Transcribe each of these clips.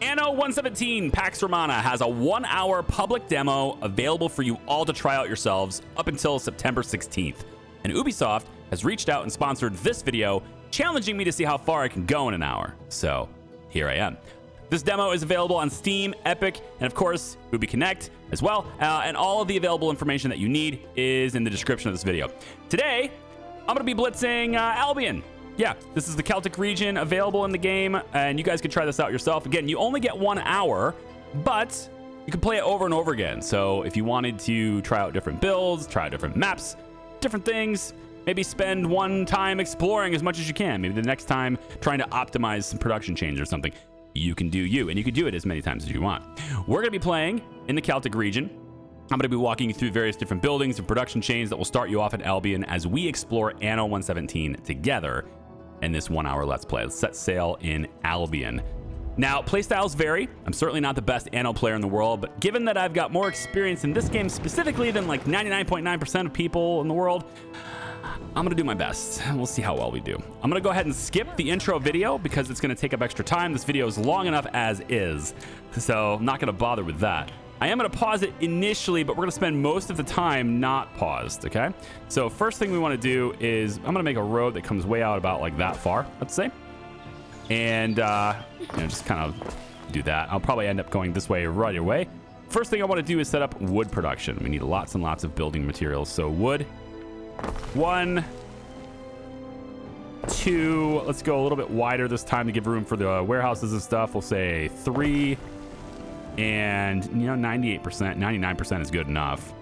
Anno 117 PAX Romana has a 1-hour public demo available for you all to try out yourselves up until September 16th. And Ubisoft has reached out and sponsored this video, challenging me to see how far I can go in an hour. So here I am. This demo is available on Steam, Epic, and of course, Ubi Connect as well. And all of the available information that you need is in the description of this video. Today, I'm going to be blitzing Albion. Yeah, this is the Celtic region available in the game, and you guys can try this out yourself. Again, you only get 1 hour, but you can play it over and over again. So if you wanted to try out different builds, try out different maps, different things, maybe spend one time exploring as much as you can. Maybe the next time trying to optimize some production change or something. You can do you, and you can do it as many times as you want. We're going to be playing in the Celtic region. I'm going to be walking you through various different buildings and production chains that will start you off at Albion as we explore Anno 117 together in this 1-hour Let's Play. Let's set sail in Albion. Now, playstyles vary. I'm certainly not the best Anno player in the world, but given that I've got more experience in this game specifically than like 99.9% of people in the world, I'm going to do my best. We'll see how well we do. I'm going to go ahead and skip the intro video because it's going to take up extra time. This video is long enough as is, so I'm not going to bother with that. I am going to pause it initially, but we're going to spend most of the time not paused, okay? So first thing we want to do is I'm going to make a road that comes way out about like that far, let's say. And, just kind of do that. I'll probably end up going this way right away. First thing I want to do is set up wood production. We need lots and lots of building materials. So wood, 1, 2, let's go a little bit wider this time to give room for the warehouses and stuff. We'll say 3. And, 98%, 99% is good enough,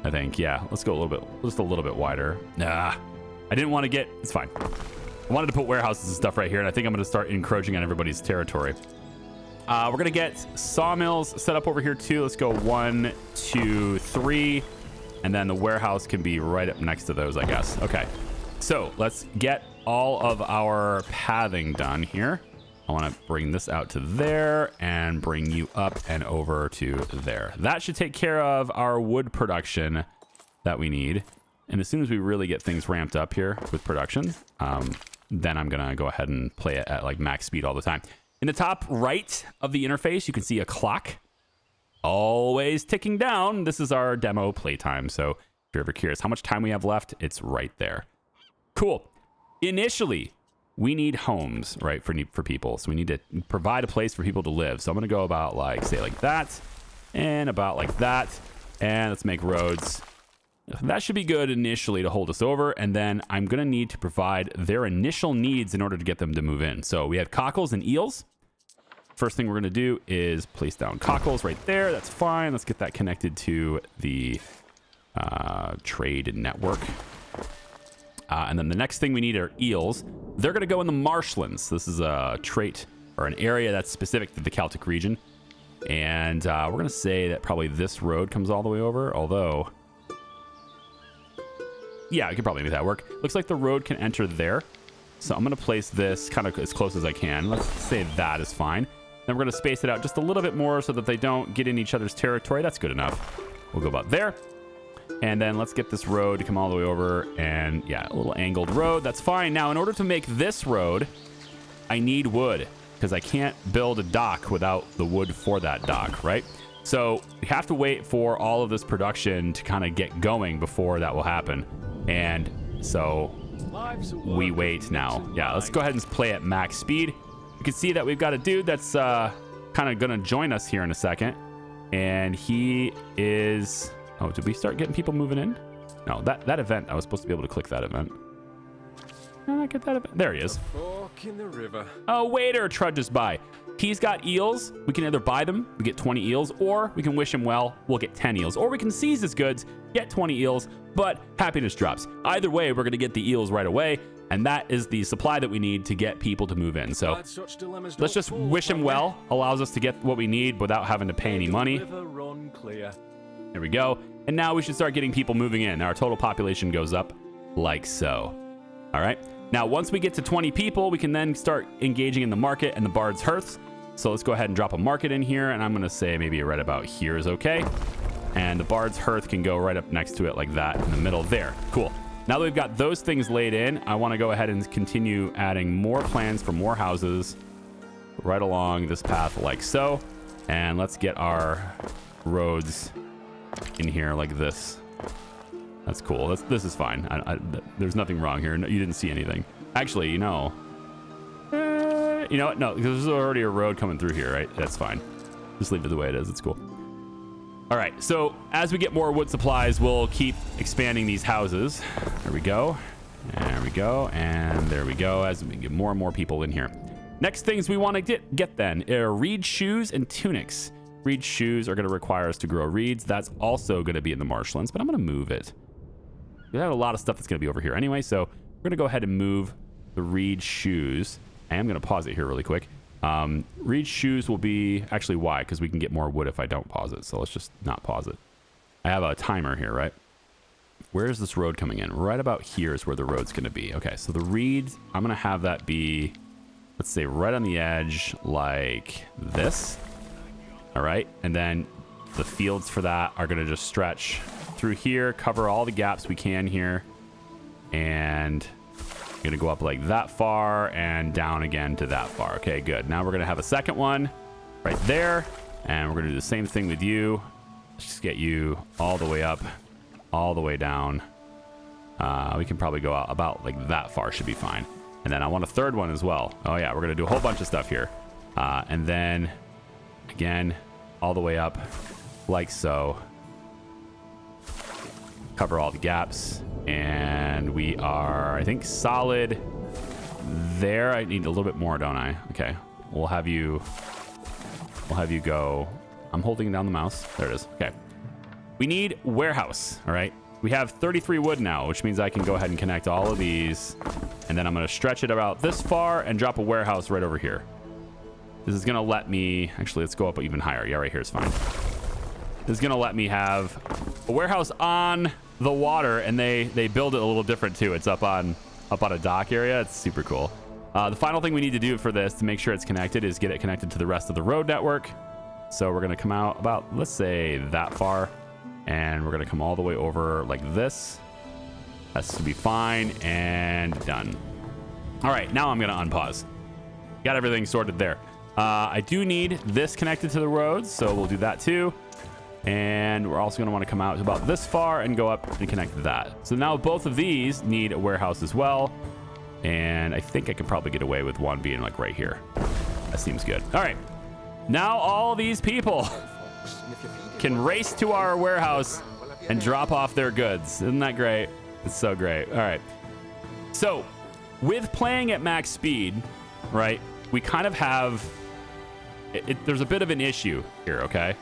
I think. Yeah, let's go a little bit, just a little bit wider. Nah, I didn't want to get, it's fine. I wanted to put warehouses and stuff right here, and I think I'm going to start encroaching on everybody's territory. We're going to get sawmills set up over here, too. Let's go 1, 2, 3. And then the warehouse can be right up next to those, I guess. Okay, so let's get all of our pathing done here. I want to bring this out to there and bring you up and over to there. That should take care of our wood production that we need. And as soon as we really get things ramped up here with production, then I'm going to go ahead and play it at like max speed all the time. In the top right of the interface, you can see a clock always ticking down. This is our demo playtime. So if you're ever curious how much time we have left, it's right there. Cool. Initially, we need homes, right, for people. So we need to provide a place for people to live. So I'm going to go about like, say like that and about like that. And let's make roads. That should be good initially to hold us over. And then I'm going to need to provide their initial needs in order to get them to move in. So we have cockles and eels. First thing we're going to do is place down cockles right there. That's fine. Let's get that connected to the trade network. And then the next thing we need are eels. They're going to go in the marshlands. This is a trait or an area that's specific to the Celtic region. And we're going to say that probably this road comes all the way over, although... yeah, I could probably make that work. Looks like the road can enter there. So I'm going to place this kind of as close as I can. Let's say that is fine. Then we're going to space it out just a little bit more so that they don't get in each other's territory. That's good enough. We'll go about there. And then let's get this road to come all the way over. And yeah, a little angled road. That's fine. Now, in order to make this road, I need wood because I can't build a dock without the wood for that dock, right? So we have to wait for all of this production to kind of get going before that will happen. And so we wait now. Yeah, let's go ahead and play at max speed. You can see that we've got a dude that's kind of going to join us here in a second. And he is... oh, did we start getting people moving in? No, that event, I was supposed to be able to click that event. Can I get that event? There he is. Fork in the river. A waiter trudges by. He's got eels. We can either buy them, we get 20 eels, or we can wish him well, we'll get 10 eels. Or we can seize his goods, get 20 eels, but happiness drops. Either way, we're going to get the eels right away, and that is the supply that we need to get people to move in. So let's just wish him well, allows us to get what we need without having to pay any money. There we go. And now we should start getting people moving in. Our total population goes up like so. All right. Now, once we get to 20 people, we can then start engaging in the market and the Bard's Hearth. So let's go ahead and drop a market in here. And I'm going to say maybe right about here is okay. And the Bard's Hearth can go right up next to it like that in the middle there. Cool. Now that we've got those things laid in, I want to go ahead and continue adding more plans for more houses right along this path like so. And let's get our roads in here like this. That's cool. This is fine. There's nothing wrong here. No, you didn't see anything. Actually, you know what? No, because there's already a road coming through here, right? That's fine. Just leave it the way it is. It's cool. All right. So as we get more wood supplies, we'll keep expanding these houses. There we go. There we go. And there we go. As we get more and more people in here. Next things we want to get then are reed shoes and tunics. Reed shoes are going to require us to grow reeds. That's also going to be in the marshlands, but I'm going to move it. We have a lot of stuff that's going to be over here anyway, so we're going to go ahead and move the reed shoes. I am going to pause it here really quick. Reed shoes will be... Actually, why? Because we can get more wood if I don't pause it, so let's just not pause it. I have a timer here, right? Where is this road coming in? Right about here is where the road's going to be. Okay, so the reeds, I'm going to have that be... Let's say right on the edge like this. All right, and then the fields for that are going to just stretch through here, cover all the gaps we can here, and I'm going to go up like that far and down again to that far. Okay, good. Now we're going to have a second one right there, and we're going to do the same thing with you. Let's just get you all the way up, all the way down. We can probably go out about like that far, should be fine. And then I want a third one as well. Oh yeah, we're going to do a whole bunch of stuff here. And then again, all the way up like so. Cover all the gaps. And we are, I think, solid there. I need a little bit more, don't I? Okay. We'll have you go. I'm holding down the mouse. There it is. Okay. We need warehouse. All right. We have 33 wood now, which means I can go ahead and connect all of these. And then I'm going to stretch it about this far and drop a warehouse right over here. This is going to let me... Actually, let's go up even higher. Yeah, right here is fine. This is going to let me have a warehouse on the water, and they build it a little different too. It's up on a dock area. It's super cool. The final thing we need to do for this to make sure it's connected is get it connected to the rest of the road network. So we're going to come out about, let's say, that far. And we're going to come all the way over like this. That's to be fine and done. All right, now I'm going to unpause. Got everything sorted there. I do need this connected to the roads, so we'll do that too. And we're also going to want to come out to about this far and go up and connect that. So now both of these need a warehouse as well. And I think I could probably get away with one being like right here. That seems good. All right. Now all these people can race to our warehouse and drop off their goods. Isn't that great? It's so great. All right. So with playing at max speed, right, we kind of have... there's a bit of an issue here, okay?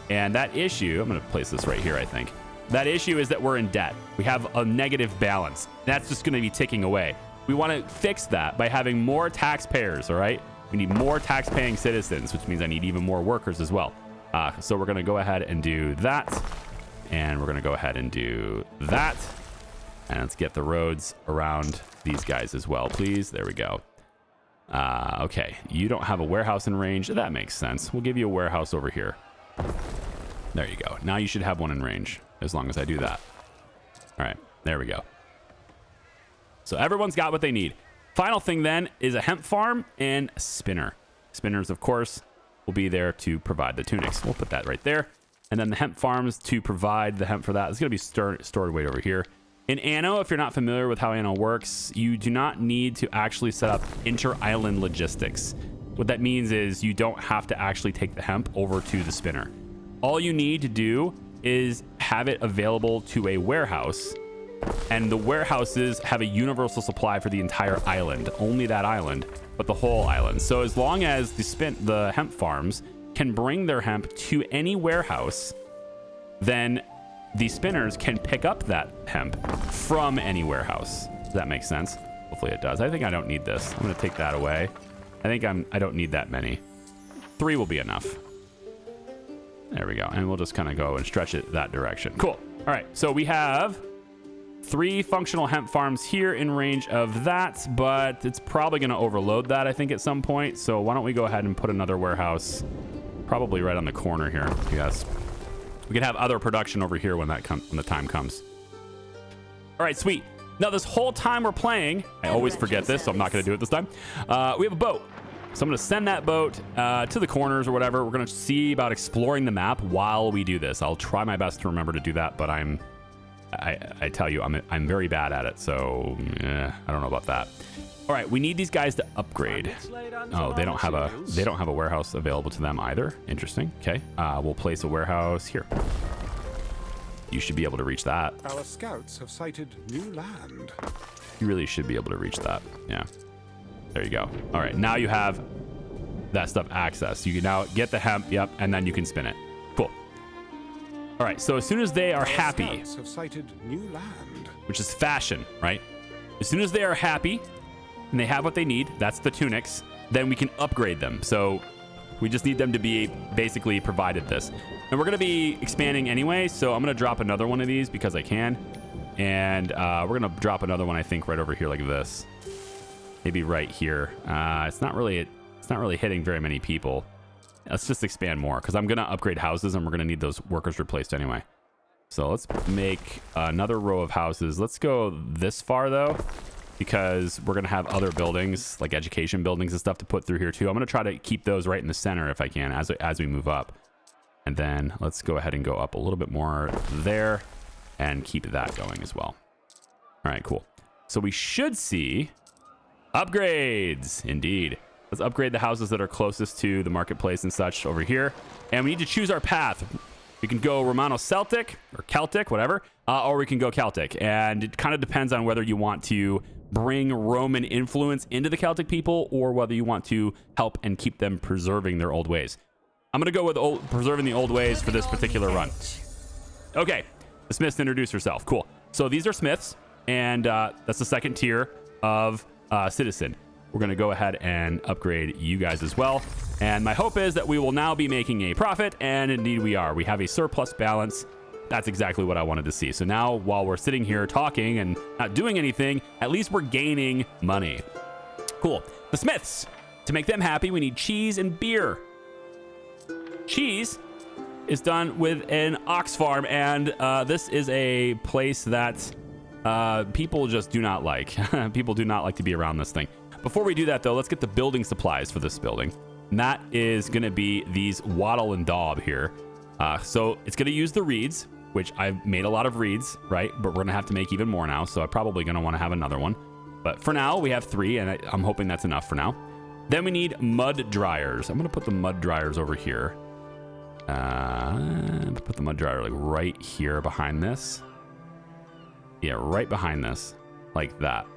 And that issue... I'm going to place this right here, I think. That issue is that we're in debt. We have a negative balance. That's just going to be ticking away. We want to fix that by having more taxpayers, all right? We need more tax-paying citizens, which means I need even more workers as well. So we're going to go ahead and do that. And we're going to go ahead and do that. And let's get the roads around these guys as well, please. There we go. Okay, you don't have a warehouse in range. That makes sense. We'll give you a warehouse over here. There you go. Now you should have one in range, as long as I do that. All right, there we go. So everyone's got what they need. Final thing then is a hemp farm and a spinner. Spinners, of course, will be there to provide the tunics. We'll put that right there. And then the hemp farms to provide the hemp for that is going to be stored way over here. In Anno, if you're not familiar with how Anno works, you do not need to actually set up inter-island logistics. What that means is you don't have to actually take the hemp over to the spinner. All you need to do is have it available to a warehouse, and the warehouses have a universal supply for the entire island. Only that island, but the whole island. So as long as the hemp farms can bring their hemp to any warehouse, then the spinners can pick up that hemp from any warehouse. Does that make sense? Hopefully it does. I think I don't need this. I'm going to take that away. I don't need that many. 3 will be enough. There we go. And we'll just kind of go and stretch it that direction. Cool. All right. So we have 3 functional hemp farms here in range of that, but it's probably going to overload that, I think, at some point. So why don't we go ahead and put another warehouse probably right on the corner here. Yes. We can have other production over here when the time comes. All right, sweet. Now, this whole time we're playing, I always forget this, so I'm not going to do it this time. We have a boat. So I'm going to send that boat to the corners or whatever. We're going to see about exploring the map while we do this. I'll try my best to remember to do that, but I tell you, I'm very bad at it. So I don't know about that. All right, we need these guys to upgrade. Oh, they don't have a warehouse available to them either. Interesting. Okay, we'll place a warehouse here. You should be able to reach that. Our scouts have sighted new land. You really should be able to reach that. Yeah. There you go. All right, now you have that stuff access. You can now get the hemp, yep, and then you can spin it. Cool. All right, so as soon as they are happy, Scouts have sighted new land. which is fashion, right? As soon as they are happy and they have what they need, that's the tunics, then we can upgrade them. So we just need them to be basically provided this. And we're going to be expanding anyway, so I'm going to drop another one of these because I can. And we're going to drop another one, I think, right over here like this. Maybe right here. It's not really hitting very many people. Let's just expand more because I'm going to upgrade houses and we're going to need those workers replaced anyway. So let's make another row of houses. Let's go this far though, because we're going to have other buildings like education buildings and stuff to put through here too. I'm going to try to keep those right in the center if I can as we move up. And then let's go ahead and go up a little bit more there and keep that going as well. All right, cool. So we should see upgrades. Indeed. Let's upgrade the houses that are closest to the marketplace and such over here. And we need to choose our path. We can go Romano-Celtic or Celtic, whatever, or we can go Celtic. And it kind of depends on whether you want to bring Roman influence into the Celtic people or whether you want to help and keep them preserving their old ways. I'm going to go with preserving the old ways for this particular run. Okay, the Smiths introduce herself. Cool. So these are Smiths, and that's the second tier of citizen. We're going to go ahead and upgrade you guys as well. And my hope is that we will now be making a profit, and indeed we are. We have a surplus balance. That's exactly what I wanted to see. So now while we're sitting here talking and not doing anything, at least we're gaining money. Cool. The Smiths. To make them happy, we need cheese and beer. Cheese is done with an ox farm, and this is a place that people just do not like. People do not like to be around this thing. Before we do that, though, let's get the building supplies for this building. And that is going to be these wattle and daub here. So it's going to use the reeds, which I've made a lot of reeds, right? But we're going to have to make even more now, so I'm probably going to want to have another one. But for now, we have 3, and I'm hoping that's enough for now. Then we need mud dryers. I'm going to put the mud dryers over here. Put the mud dryer like right here behind this. Yeah, right behind this, like that.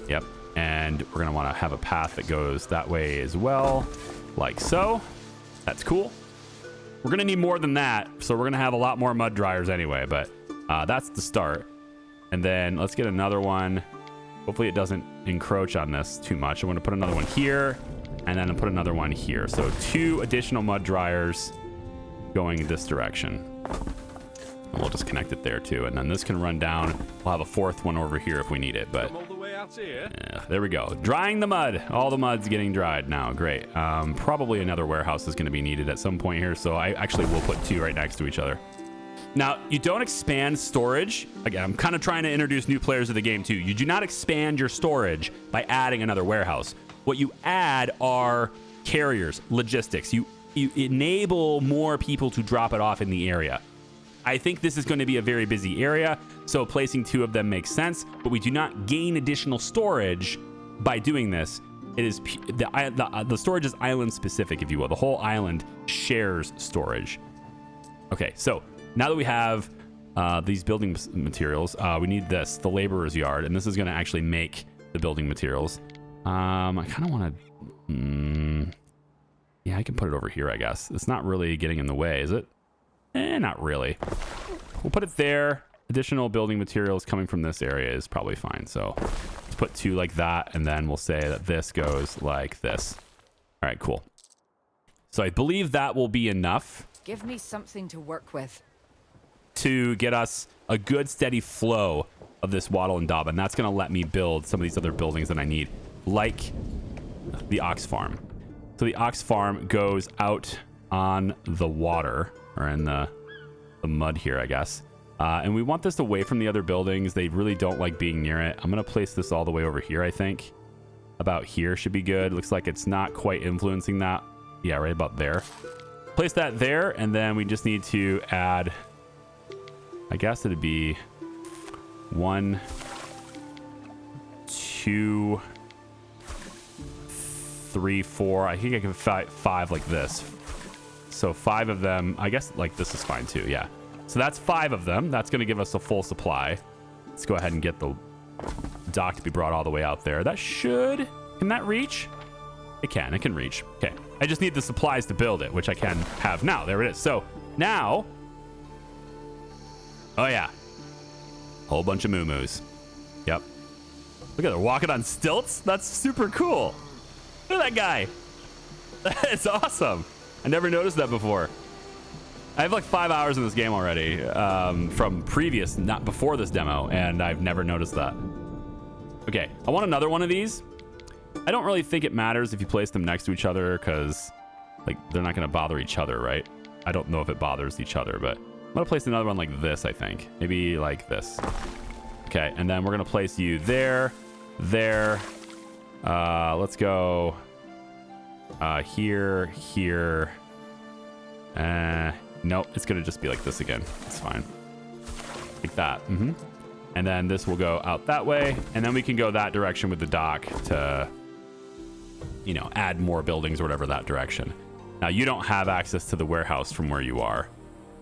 Yep. And we're going to want to have a path that goes that way as well, like so. That's cool. We're going to need more than that, so we're going to have a lot more mud dryers anyway, but that's the start. And then let's get another one. Hopefully it doesn't encroach on this too much. I'm going to put another one here, and then I'll put another one here. So 2 additional mud dryers going in this direction. And we'll just connect it there too. And then this can run down. We'll have a 4th one over here if we need it, but yeah, there we go. Drying the mud. All the mud's getting dried now. Great. Probably another warehouse is going to be needed at some point here, so I actually will put 2 right next to each other. Now, you don't expand storage. Again, I'm kind of trying to introduce new players to the game too. You do not expand your storage by adding another warehouse. What you add are carriers, logistics. You enable more people to drop it off in the area. I think this is going to be a very busy area, so placing 2 of them makes sense, but we do not gain additional storage by doing this. It is the storage is island specific, if you will. The whole island shares storage. Okay, so now that we have these building materials, we need this, the laborer's yard, and this is going to actually make the building materials. I kind of want to... yeah, I can put it over here, I guess. It's not really getting in the way, is it? Not really. We'll put it there. Additional building materials coming from this area is probably fine. So let's put 2 like that, and then we'll say that this goes like this. All right, cool. So I believe that will be enough. Give me something to work with. To get us a good steady flow of this wattle and daub, and that's going to let me build some of these other buildings that I need, like the ox farm. So the ox farm goes out on the water, or in the mud here, I guess. And we want this away from the other buildings. They really don't like being near it. I'm going to place this all the way over here, I think. about here should be good. Looks like it's not quite influencing that. Yeah, right about there. Place that there, and then we just need to add, I guess it'd be 1, 2, 3, 4. I think I can fit 5 like this. So 5 of them, I guess like this is fine too. Yeah. So that's 5 of them. That's going to give us a full supply. Let's go ahead and get the dock to be brought all the way out there. That should, can that reach? It can, it can reach. Okay. I just need the supplies to build it, which I can have now. There it is. So now, oh yeah, whole bunch of moo-moos. Yep. Look at her walking on stilts. That's super cool. Look at that guy. That's awesome. I never noticed that before. I have like 5 hours in this game already from previous, not before this demo, and I've never noticed that. Okay, I want another one of these. I don't really think it matters if you place them next to each other because like they're not going to bother each other, right? I don't know if it bothers each other, but I'm going to place another one like this, I think. Maybe like this. Okay, and then we're going to place you there, there. Let's go here, here. Nope, it's going to just be like this again. It's fine. Like that. And then this will go out that way. And then we can go that direction with the dock to, you know, add more buildings or whatever that direction. Now, you don't have access to the warehouse from where you are.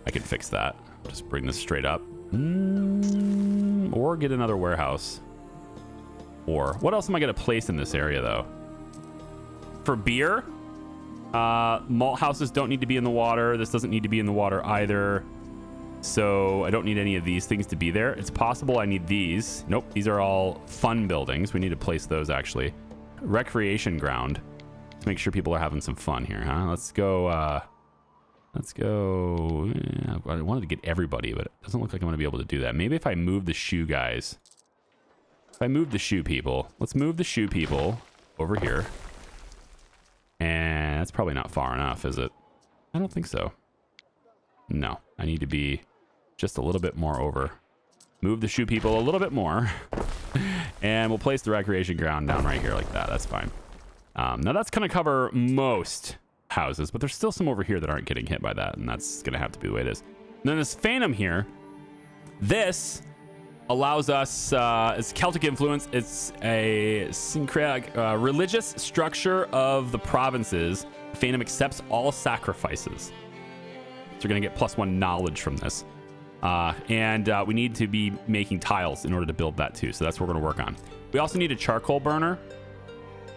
I can fix that. Just bring this straight up. Or get another warehouse. Or what else am I going to place in this area, though? For beer, malt houses don't need to be in the water. This doesn't need to be in the water either. So I don't need any of these things to be there. It's possible I need these. Nope, these are all fun buildings. We need to place those, actually. Recreation ground. Let's make sure people are having some fun here, huh? Let's go. Yeah, I wanted to get everybody, but it doesn't look like I'm going to be able to do that. Maybe if I move the shoe guys. If I move the shoe people. Let's move the shoe people over here. And that's probably not far enough, is it? I don't think so. No, I need to be just a little bit more over. Move the shoe people a little bit more. And we'll place the recreation ground down right here like that. That's fine. Now that's going to cover most houses, but there's still some over here that aren't getting hit by that, and that's going to have to be the way it is. And then this Phantom here, this allows us, it's Celtic influence. It's a syncretic religious structure of the provinces. Phantom accepts all sacrifices. So you're going to get +1 knowledge from this. And we need to be making tiles in order to build that too. So that's what we're going to work on. We also need a charcoal burner.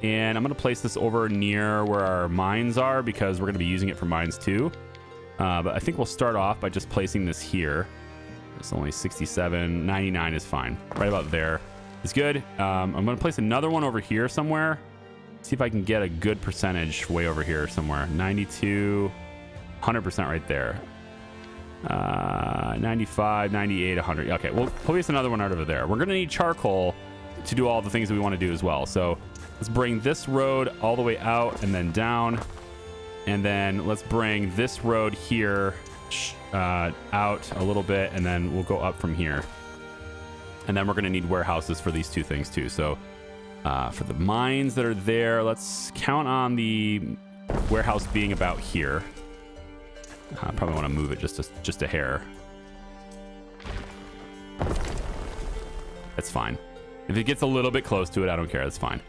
And I'm going to place this over near where our mines are because we're going to be using it for mines too. But I think we'll start off by just placing this here. It's only 67. 99 is fine. Right about there is good. I'm going to place another one over here somewhere. See if I can get a good percentage way over here somewhere. 92, 100% right there. 95, 98, 100. Okay, we'll place another one out over there. We're going to need charcoal to do all the things that we want to do as well. So let's bring this road all the way out and then down. And then let's bring this road here out a little bit, and then we'll go up from here. And then we're going to need warehouses for these two things too. So for the mines that are there, let's count on the warehouse being about here. I probably want to move it just a hair. That's fine. If it gets a little bit close to it, I don't care. That's fine.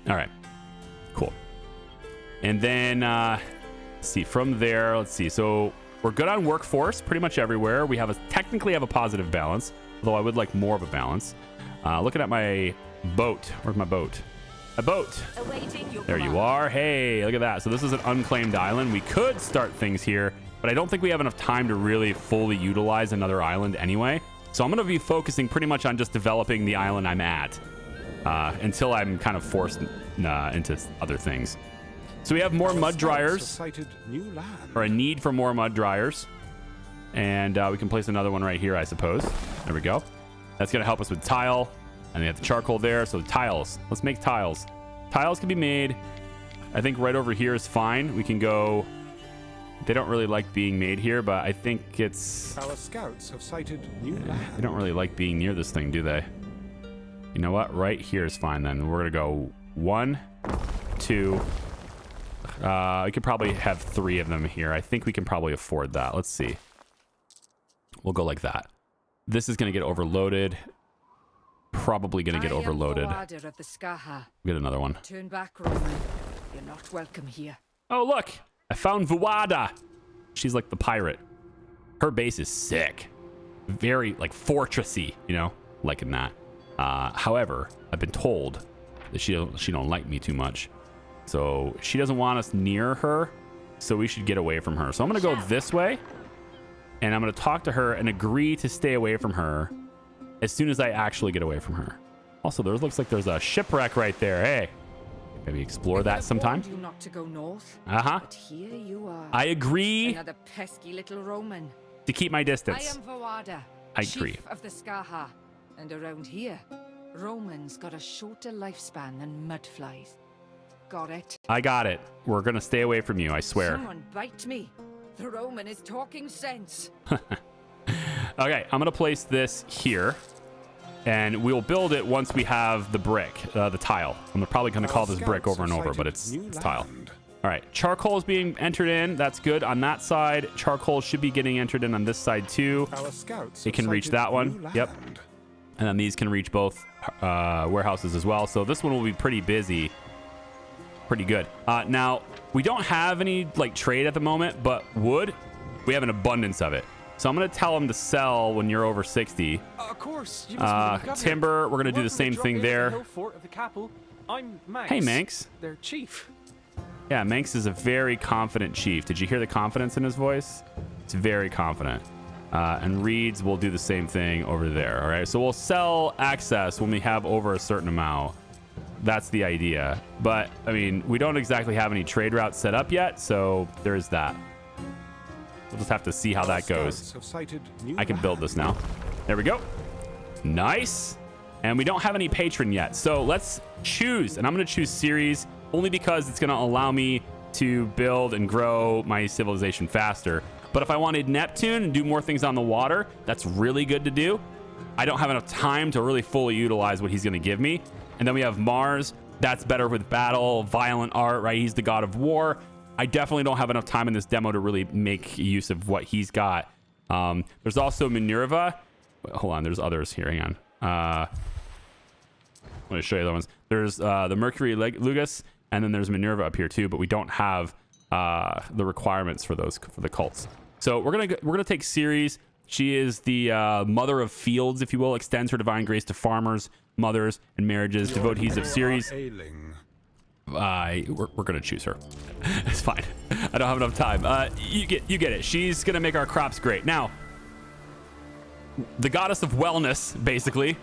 All right. Cool. And then, let's see, from there, let's see. So we're good on workforce pretty much everywhere. We technically have a positive balance, although I would like more of a balance. Looking at my boat. Where's my boat? A boat. There you are. Hey, look at that. So this is an unclaimed island. We could start things here, but I don't think we have enough time to really fully utilize another island anyway. So I'm going to be focusing pretty much on just developing the island I'm at until I'm kind of forced into other things. So we have more mud dryers, or a need for more mud dryers. And we can place another one right here, I suppose. There we go. That's going to help us with tile. And we have the charcoal there. So tiles. Let's make tiles. Tiles can be made. I think right over here is fine. We can go. They don't really like being made here, but I think it's. Our scouts have sighted new land. They don't really like being near this thing, do they? You know what? Right here is fine then. We're going to go 1, 2. We could probably have 3 of them here. I think we can probably afford that. Let's see. We'll go like that. This is going to get overloaded. Probably going to get overloaded. Get another one. Turn back, Roman. You're not welcome here. Oh, look. I found Vuada. She's like the pirate. Her base is sick. Very, like, fortressy, you know? Liking that. However, I've been told that she don't like me too much. So she doesn't want us near her. So we should get away from her. So I'm going to go this way. And I'm going to talk to her and agree to stay away from her as soon as I actually get away from her. Also, there looks like there's a shipwreck right there. Hey, maybe explore that sometime. You not to go north. But here you are. I agree. Another pesky little Roman. To keep my distance. I am Vuada, I agree. chief of the Skaha. And around here, Romans got a shorter lifespan than mudflies. Got it? I got it. We're going to stay away from you, I swear. Someone bite me. The Roman is talking sense. Okay, I'm going to place this here. And we'll build it once we have the brick, the tile. I'm probably going to call this brick over and over, but it's tile. All right, charcoal is being entered in. That's good. On that side, charcoal should be getting entered in on this side too. It can reach that one. Yep. And then these can reach both warehouses as well. So this one will be pretty busy. Pretty good. Now, we don't have any like trade at the moment, but wood, we have an abundance of it. So I'm going to tell them to sell when you're over 60. Of course. Timber, we're going to do the same thing there. I'm Manx. Hey, Manx. Their chief. Yeah, Manx is a very confident chief. Did you hear the confidence in his voice? It's very confident. And Reeds will do the same thing over there. All right, so we'll sell access when we have over a certain amount. That's the idea. But, I mean, we don't exactly have any trade routes set up yet, so there's that. We'll just have to see how that goes. I can build this now. There we go. Nice. And we don't have any patron yet. So let's choose. And I'm going to choose series only because it's going to allow me to build and grow my civilization faster. But if I wanted Neptune and do more things on the water, that's really good to do. I don't have enough time to really fully utilize what he's going to give me. And then we have Mars. That's better with battle, violent art, right? He's the god of war. I definitely don't have enough time in this demo to really make use of what he's got. There's also Minerva. Hold on, there's others here. Hang on. I'm going to show you the ones. There's the Mercury Lugus, and then there's Minerva up here too, but we don't have the requirements for those for the cults. So we're gonna take Ceres. She is the mother of fields, if you will. Extends her divine grace to farmers, mothers, and marriages. Devotees of Ceres. We're gonna choose her. It's fine. I don't have enough time. You get it. She's gonna make our crops great. Now, the goddess of wellness, basically.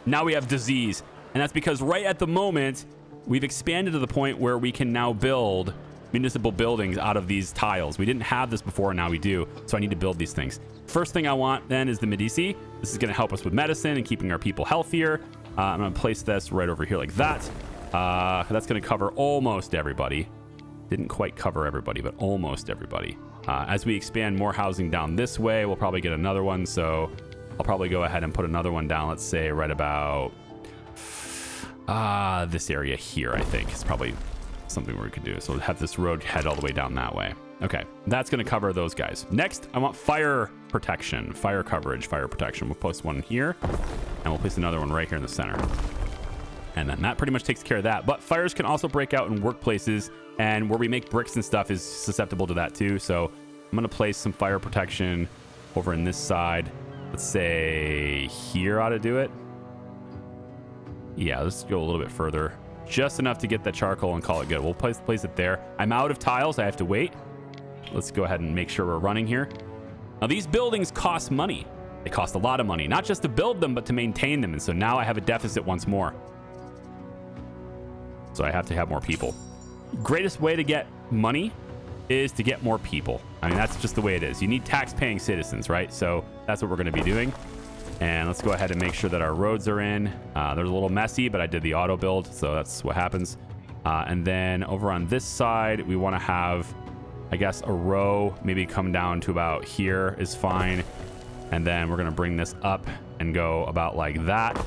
Now we have disease, and that's because right at the moment we've expanded to the point where we can now build municipal buildings out of these tiles. We didn't have this before, and now we do. So I need to build these things. First thing I want then is the Medici. This is going to help us with medicine and keeping our people healthier. I'm going to place this right over here like that. That's going to cover almost everybody. Didn't quite cover everybody, but almost everybody. As we expand more housing down this way, we'll probably get another one. So I'll probably go ahead and put another one down. Let's say right about this area here, I think. It's probably something we could do. So we'll have this road head all the way down that way. Okay, that's going to cover those guys. Next, I want fire protection, fire coverage, fire protection. We'll place one here, and we'll place another one right here in the center. And then that pretty much takes care of that. But fires can also break out in workplaces, and where we make bricks and stuff is susceptible to that too. So I'm going to place some fire protection over in this side. Let's say here ought to do it. Yeah, let's go a little bit further. Just enough to get that charcoal and call it good. We'll place it there. I'm out of tiles. I have to wait. Let's go ahead and make sure we're running here. Now, these buildings cost money. They cost a lot of money, not just to build them, but to maintain them. And so now I have a deficit once more. So I have to have more people. Greatest way to get money is to get more people. I mean, that's just the way it is. You need tax-paying citizens, right? So that's what we're going to be doing. And let's go ahead and make sure that our roads are in. They're a little messy, but I did the auto build, so that's what happens. And then over on this side, we want to have, I guess, a row maybe come down to about here is fine. And then we're going to bring this up and go about like that.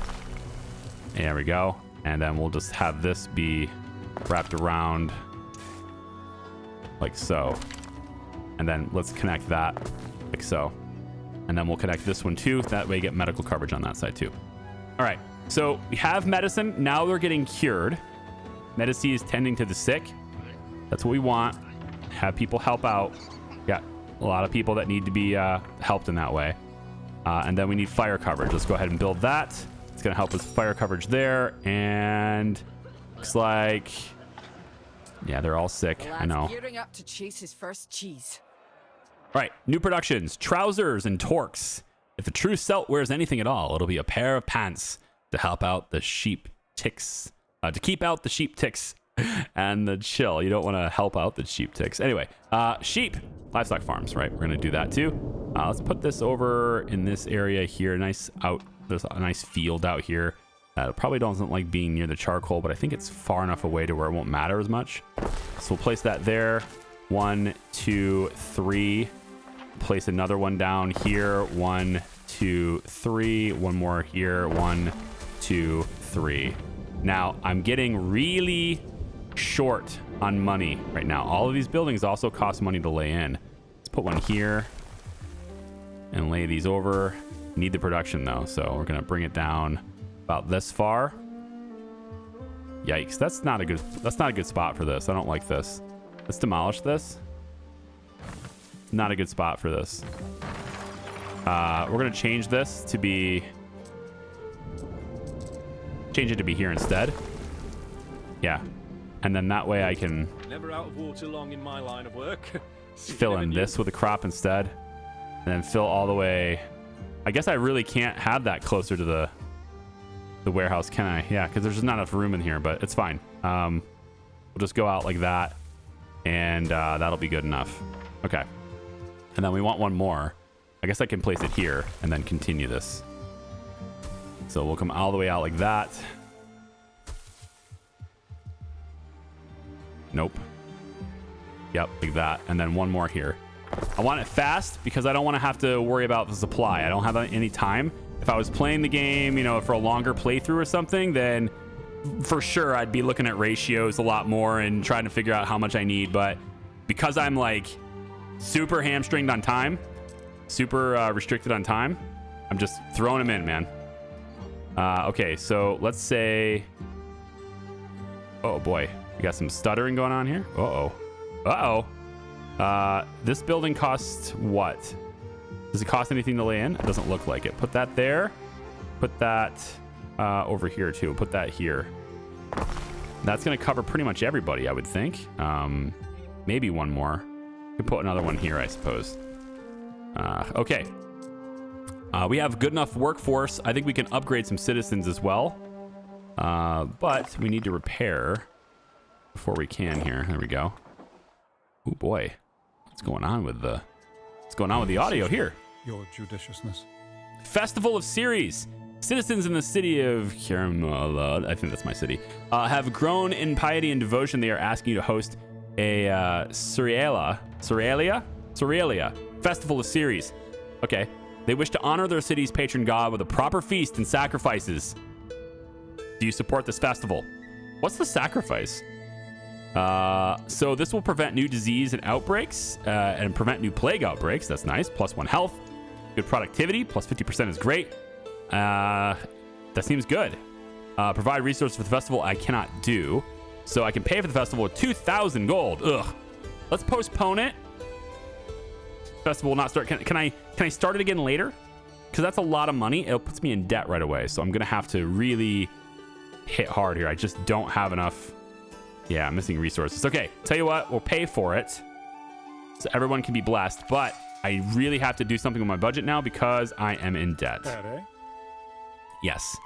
There we go. And then we'll just have this be wrapped around like so. And then let's connect that like so. And then we'll connect this one too. That way you get medical coverage on that side too. All right. So we have medicine. Now they're getting cured. Medici is tending to the sick. That's what we want. Have people help out. Got a lot of people that need to be helped in that way. And then we need fire coverage. Let's go ahead and build that. It's going to help with fire coverage there. And looks like, yeah, they're all sick. I know. Gearing up to chase his first cheese. All right, new productions, trousers and torques. If the true Celt wears anything at all, it'll be a pair of pants to help out the sheep ticks, to keep out the sheep ticks and the chill. You don't want to help out the sheep ticks. Anyway, sheep, livestock farms, right? We're going to do that too. Let's put this over in this area here. There's a nice field out here. Probably doesn't like being near the charcoal, but I think it's far enough away to where it won't matter as much. So we'll place that there. 1, 2, 3. Place another one down here. 1, 2, 3. One more here. 1, 2, 3. Now I'm getting really short on money right now. All of these buildings also cost money to lay in. Let's put one here and lay these over. Need the production though, so we're gonna bring it down about this far. Yikes, that's not a good spot for this. I don't like this. Let's demolish this. Not a good spot for this. We're gonna change this to be here instead. Yeah, and then that way I can Never out of water long in my line of work. fill in this with a crop instead, and then fill all the way. I guess I really can't have that closer to the warehouse, can I? Yeah, because there's just not enough room in here, but it's fine. We'll just go out like that, and that'll be good enough. Okay. And then we want one more. I guess I can place it here and then continue this. So we'll come all the way out like that. Nope. Yep, like that. And then one more here. I want it fast because I don't want to have to worry about the supply. I don't have any time. If I was playing the game, for a longer playthrough or something, then for sure I'd be looking at ratios a lot more and trying to figure out how much I need. But because I'm like super hamstringed on time, super restricted on time, I'm just throwing them in, man. Okay, so let's say, oh boy, we got some stuttering going on here. This building costs what? Does it cost anything to lay in? It doesn't look like it. Put that there. Put that over here too. Put that here. That's going to cover pretty much everybody, I would think. Maybe one more. We can put another one here, I suppose. Okay. We have good enough workforce. I think we can upgrade some citizens as well. But we need to repair before we can here. There we go. Oh boy. What's going on with the audio here? Your judiciousness. Festival of Ceres. Citizens in the city of Kirmalad, I think that's my city, have grown in piety and devotion. They are asking you to host a Cerealia Festival of Ceres. Okay. They wish to honor their city's patron god with a proper feast and sacrifices. Do you support this festival? What's the sacrifice? So this will prevent new disease and outbreaks and prevent new plague outbreaks. That's nice. +1 health. Good productivity. +50% is great. That seems good. Provide resources for the festival. I cannot do. So I can pay for the festival with 2,000 gold. Ugh. Let's postpone it. Festival will not start. Can I start it again later? Because that's a lot of money. It puts me in debt right away. So I'm going to have to really hit hard here. I just don't have enough. Yeah, I'm missing resources. Okay, tell you what, we'll pay for it so everyone can be blessed. But I really have to do something with my budget now because I am in debt. Yes.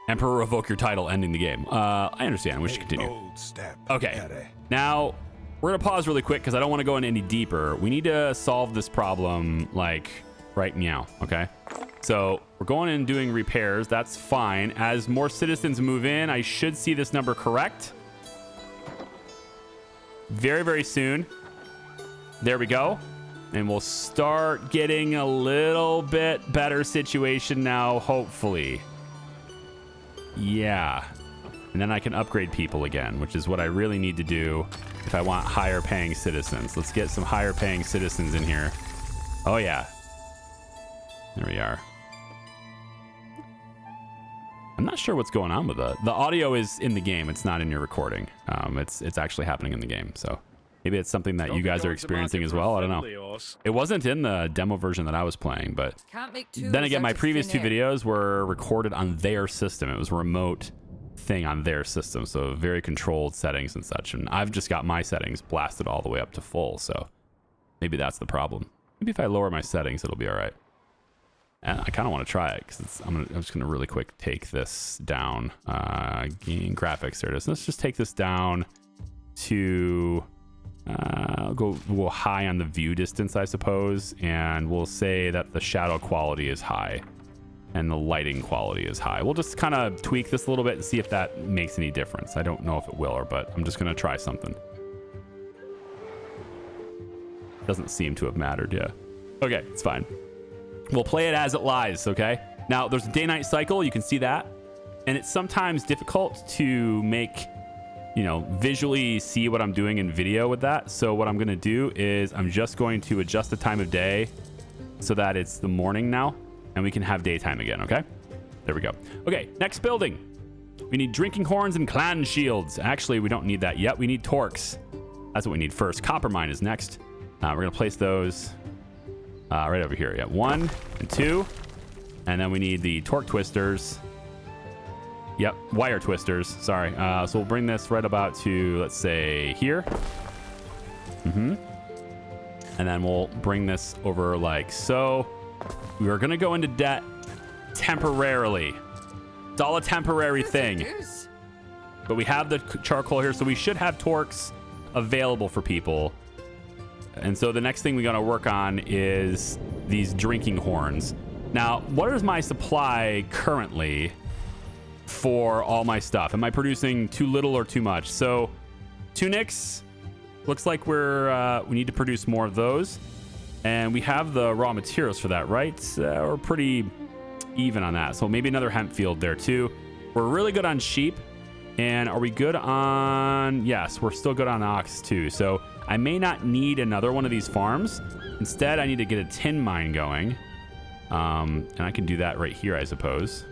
Emperor, revoke your title, ending the game. I understand. We should continue. Bold step. Okay. Now, we're going to pause really quick because I don't want to go in any deeper. We need to solve this problem, like, right now, okay? So, we're going in and doing repairs. That's fine. As more citizens move in, I should see this number correct. Very, very soon. There we go. And we'll start getting a little bit better situation now, hopefully. Yeah. And then I can upgrade people again, which is what I really need to do if I want higher paying citizens. Let's get some higher paying citizens in here. Oh yeah. There we are. I'm not sure what's going on with the audio is in the game. It's not in your recording. It's actually happening in the game. So maybe it's something that you guys are experiencing as well. I don't know. It wasn't in the demo version that I was playing, but then again, my previous two videos were recorded on their system. It was a remote thing on their system, so very controlled settings and such. And I've just got my settings blasted all the way up to full, so maybe that's the problem. Maybe if I lower my settings, it'll be all right. And I kind of want to try it because I'm just gonna really quick take this down. Game graphics, there it is. Let's just take this down to we'll go high on the view distance, I suppose, and we'll say that the shadow quality is high and the lighting quality is high. We'll just kind of tweak this a little bit and see if that makes any difference. I don't know if it will, but I'm just gonna try something. Doesn't seem to have mattered, yeah. Okay, it's fine. We'll play it as it lies, okay? Now, there's a day-night cycle, you can see that. And it's sometimes difficult to make, you know, visually see what I'm doing in video with that. So what I'm gonna do is I'm just going to adjust the time of day so that it's the morning now, and we can have daytime again, okay? There we go. Okay, next building. We need drinking horns and clan shields. Actually, we don't need that yet. We need torques. That's what we need first. Copper mine is next. We're gonna place those right over here. Yeah, 1 and 2. And then we need the torque twisters. Yep, wire twisters, sorry. So we'll bring this right about to, let's say, here. And then we'll bring this over like so. We are gonna go into debt temporarily. It's all a temporary thing. But we have the charcoal here, so we should have torques available for people. And so the next thing we gotta work on is these drinking horns. Now, what is my supply currently for all my stuff? Am I producing too little or too much? So tunics, looks like we need to produce more of those. And we have the raw materials for that, right? We're pretty even on that. So maybe another hemp field there too. We're really good on sheep. And are we good on... Yes, we're still good on ox too. So I may not need another one of these farms. Instead, I need to get a tin mine going. And I can do that right here, I suppose.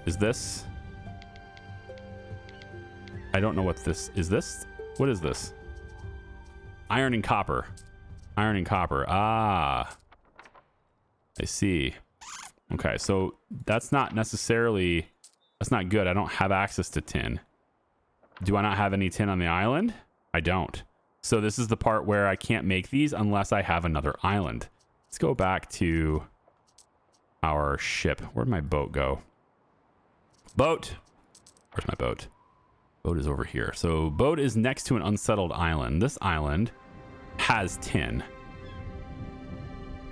Is this... I don't know what this... Is this? What is this? Iron and copper. Iron and copper. Ah. I see. Okay, so that's not necessarily... That's not good. I don't have access to tin. Do I not have any tin on the island? I don't. So this is the part where I can't make these unless I have another island. Let's go back to our ship. Where'd my boat go? Boat! Where's my boat? Boat is over here. So boat is next to an unsettled island. This island has tin.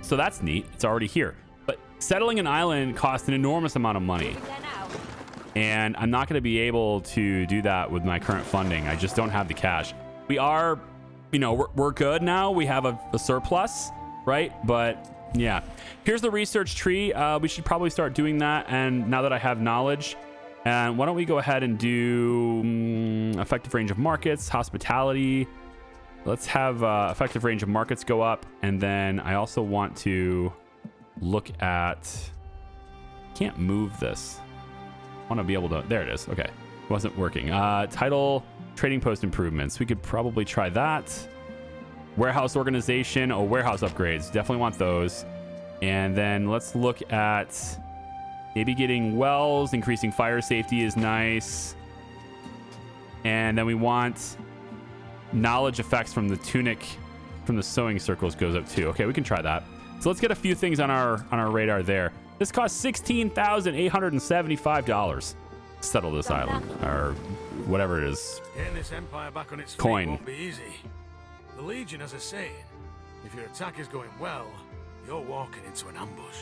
So that's neat. It's already here. But settling an island costs an enormous amount of money. And I'm not going to be able to do that with my current funding. I just don't have the cash. We are, you know, we're good now. We have a surplus, right? But yeah, here's the research tree. We should probably start doing that. And now that I have knowledge, and why don't we go ahead and do effective range of markets, hospitality. Let's have effective range of markets go up. And then I also want to look at, can't move this. I want to be able to, there it is. Okay, wasn't working. Title, trading post improvements. We could probably try that. Warehouse organization, warehouse upgrades. Definitely want those. And then let's look at maybe getting wells, increasing fire safety is nice. And then we want knowledge effects from the tunic, from the sewing circles goes up too. Okay, we can try that. So let's get a few things on our radar there. This costs $16,875 to settle this island, or whatever it is. Getting this empire back on its feet Coin. won't be easy. The Legion has a saying: if your attack is going well, you're walking into an ambush.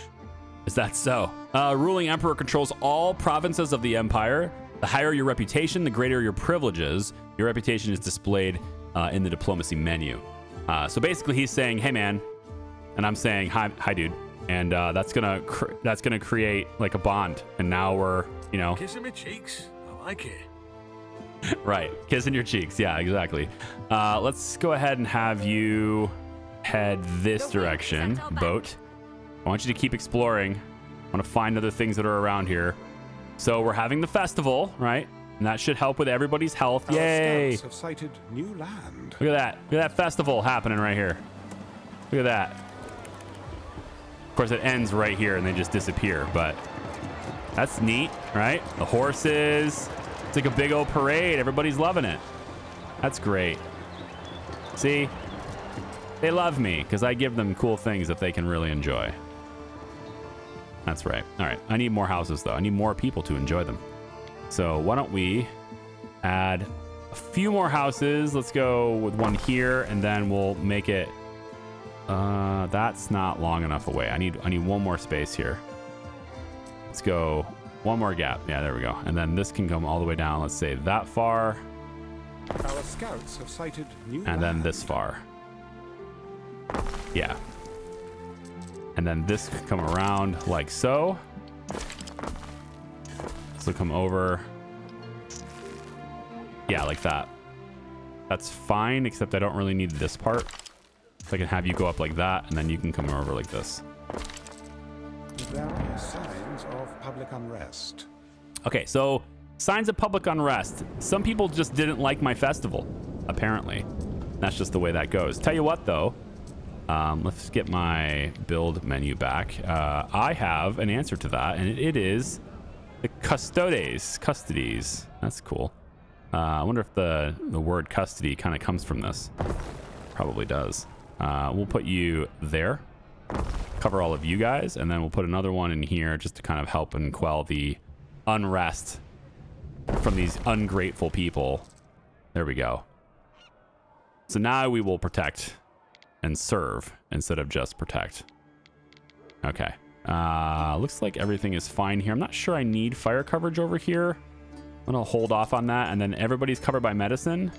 Is that so? Ruling emperor controls all provinces of the empire. The higher your reputation, the greater your privileges. Your reputation is displayed in the diplomacy menu. So basically, he's saying, "Hey, man," and I'm saying, "Hi, dude." And that's gonna create like a bond. And now we're, you know, Kissing my cheeks. I like it. Right. Kissing your cheeks. Yeah, exactly. Let's go ahead and have you head this direction, boat. I want you to keep exploring. I want to find other things that are around here. So we're having the festival, right? And that should help with everybody's health. Yay! Our scouts have sighted new land. Look at that. Look at that festival happening right here. Look at that. Of course, it ends right here and they just disappear, but that's neat, right? The horses. It's like a big old parade. Everybody's loving it. That's great. See? They love me because I give them cool things that they can really enjoy. That's right. All right. I need more houses, though. I need more people to enjoy them. So why don't we add a few more houses? Let's go with one here, and then we'll make it... that's not long enough away. I need one more space here. Let's go one more gap. Yeah, there we go. And then this can come all the way down. Let's say that far. Our scouts have sighted new And then this far. Yeah. And then this could come around like so. This will come over. Yeah, like that. That's fine, except I don't really need this part. So I can have you go up like that, and then you can come over like this. There are signs of public unrest. Okay, so signs of public unrest. Some people just didn't like my festival, apparently. That's just the way that goes. Tell you what, though. Let's get my build menu back. I have an answer to that, and it is the custodies. That's cool. I wonder if the word custody kind of comes from this. Probably does. We'll put you there. Cover all of you guys, and then we'll put another one in here just to kind of help and quell the unrest from these ungrateful people. There we go. So now we will protect and serve instead of just protect. Okay. Looks like everything is fine here. I'm not sure I need fire coverage over here. I'm gonna hold off on that, and then everybody's covered by medicine.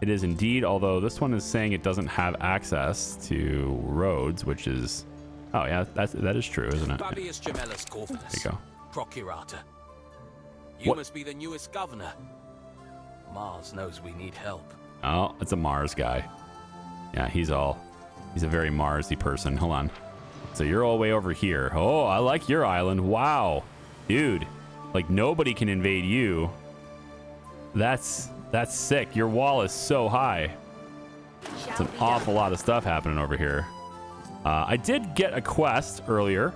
It is indeed, although this one is saying it doesn't have access to roads, which is... Oh, yeah, that is true, isn't it? Fabius Gemellus Corvinus, There you go. Procurator. You What? must be the newest governor. Mars knows we need help. Oh, it's a Mars guy. Yeah, he's a very Marsy person. Hold on. So you're all the way over here. Oh, I like your island. Wow. Dude, like nobody can invade you. That's sick. Your wall is so high. It's an awful lot of stuff happening over here. I did get a quest earlier,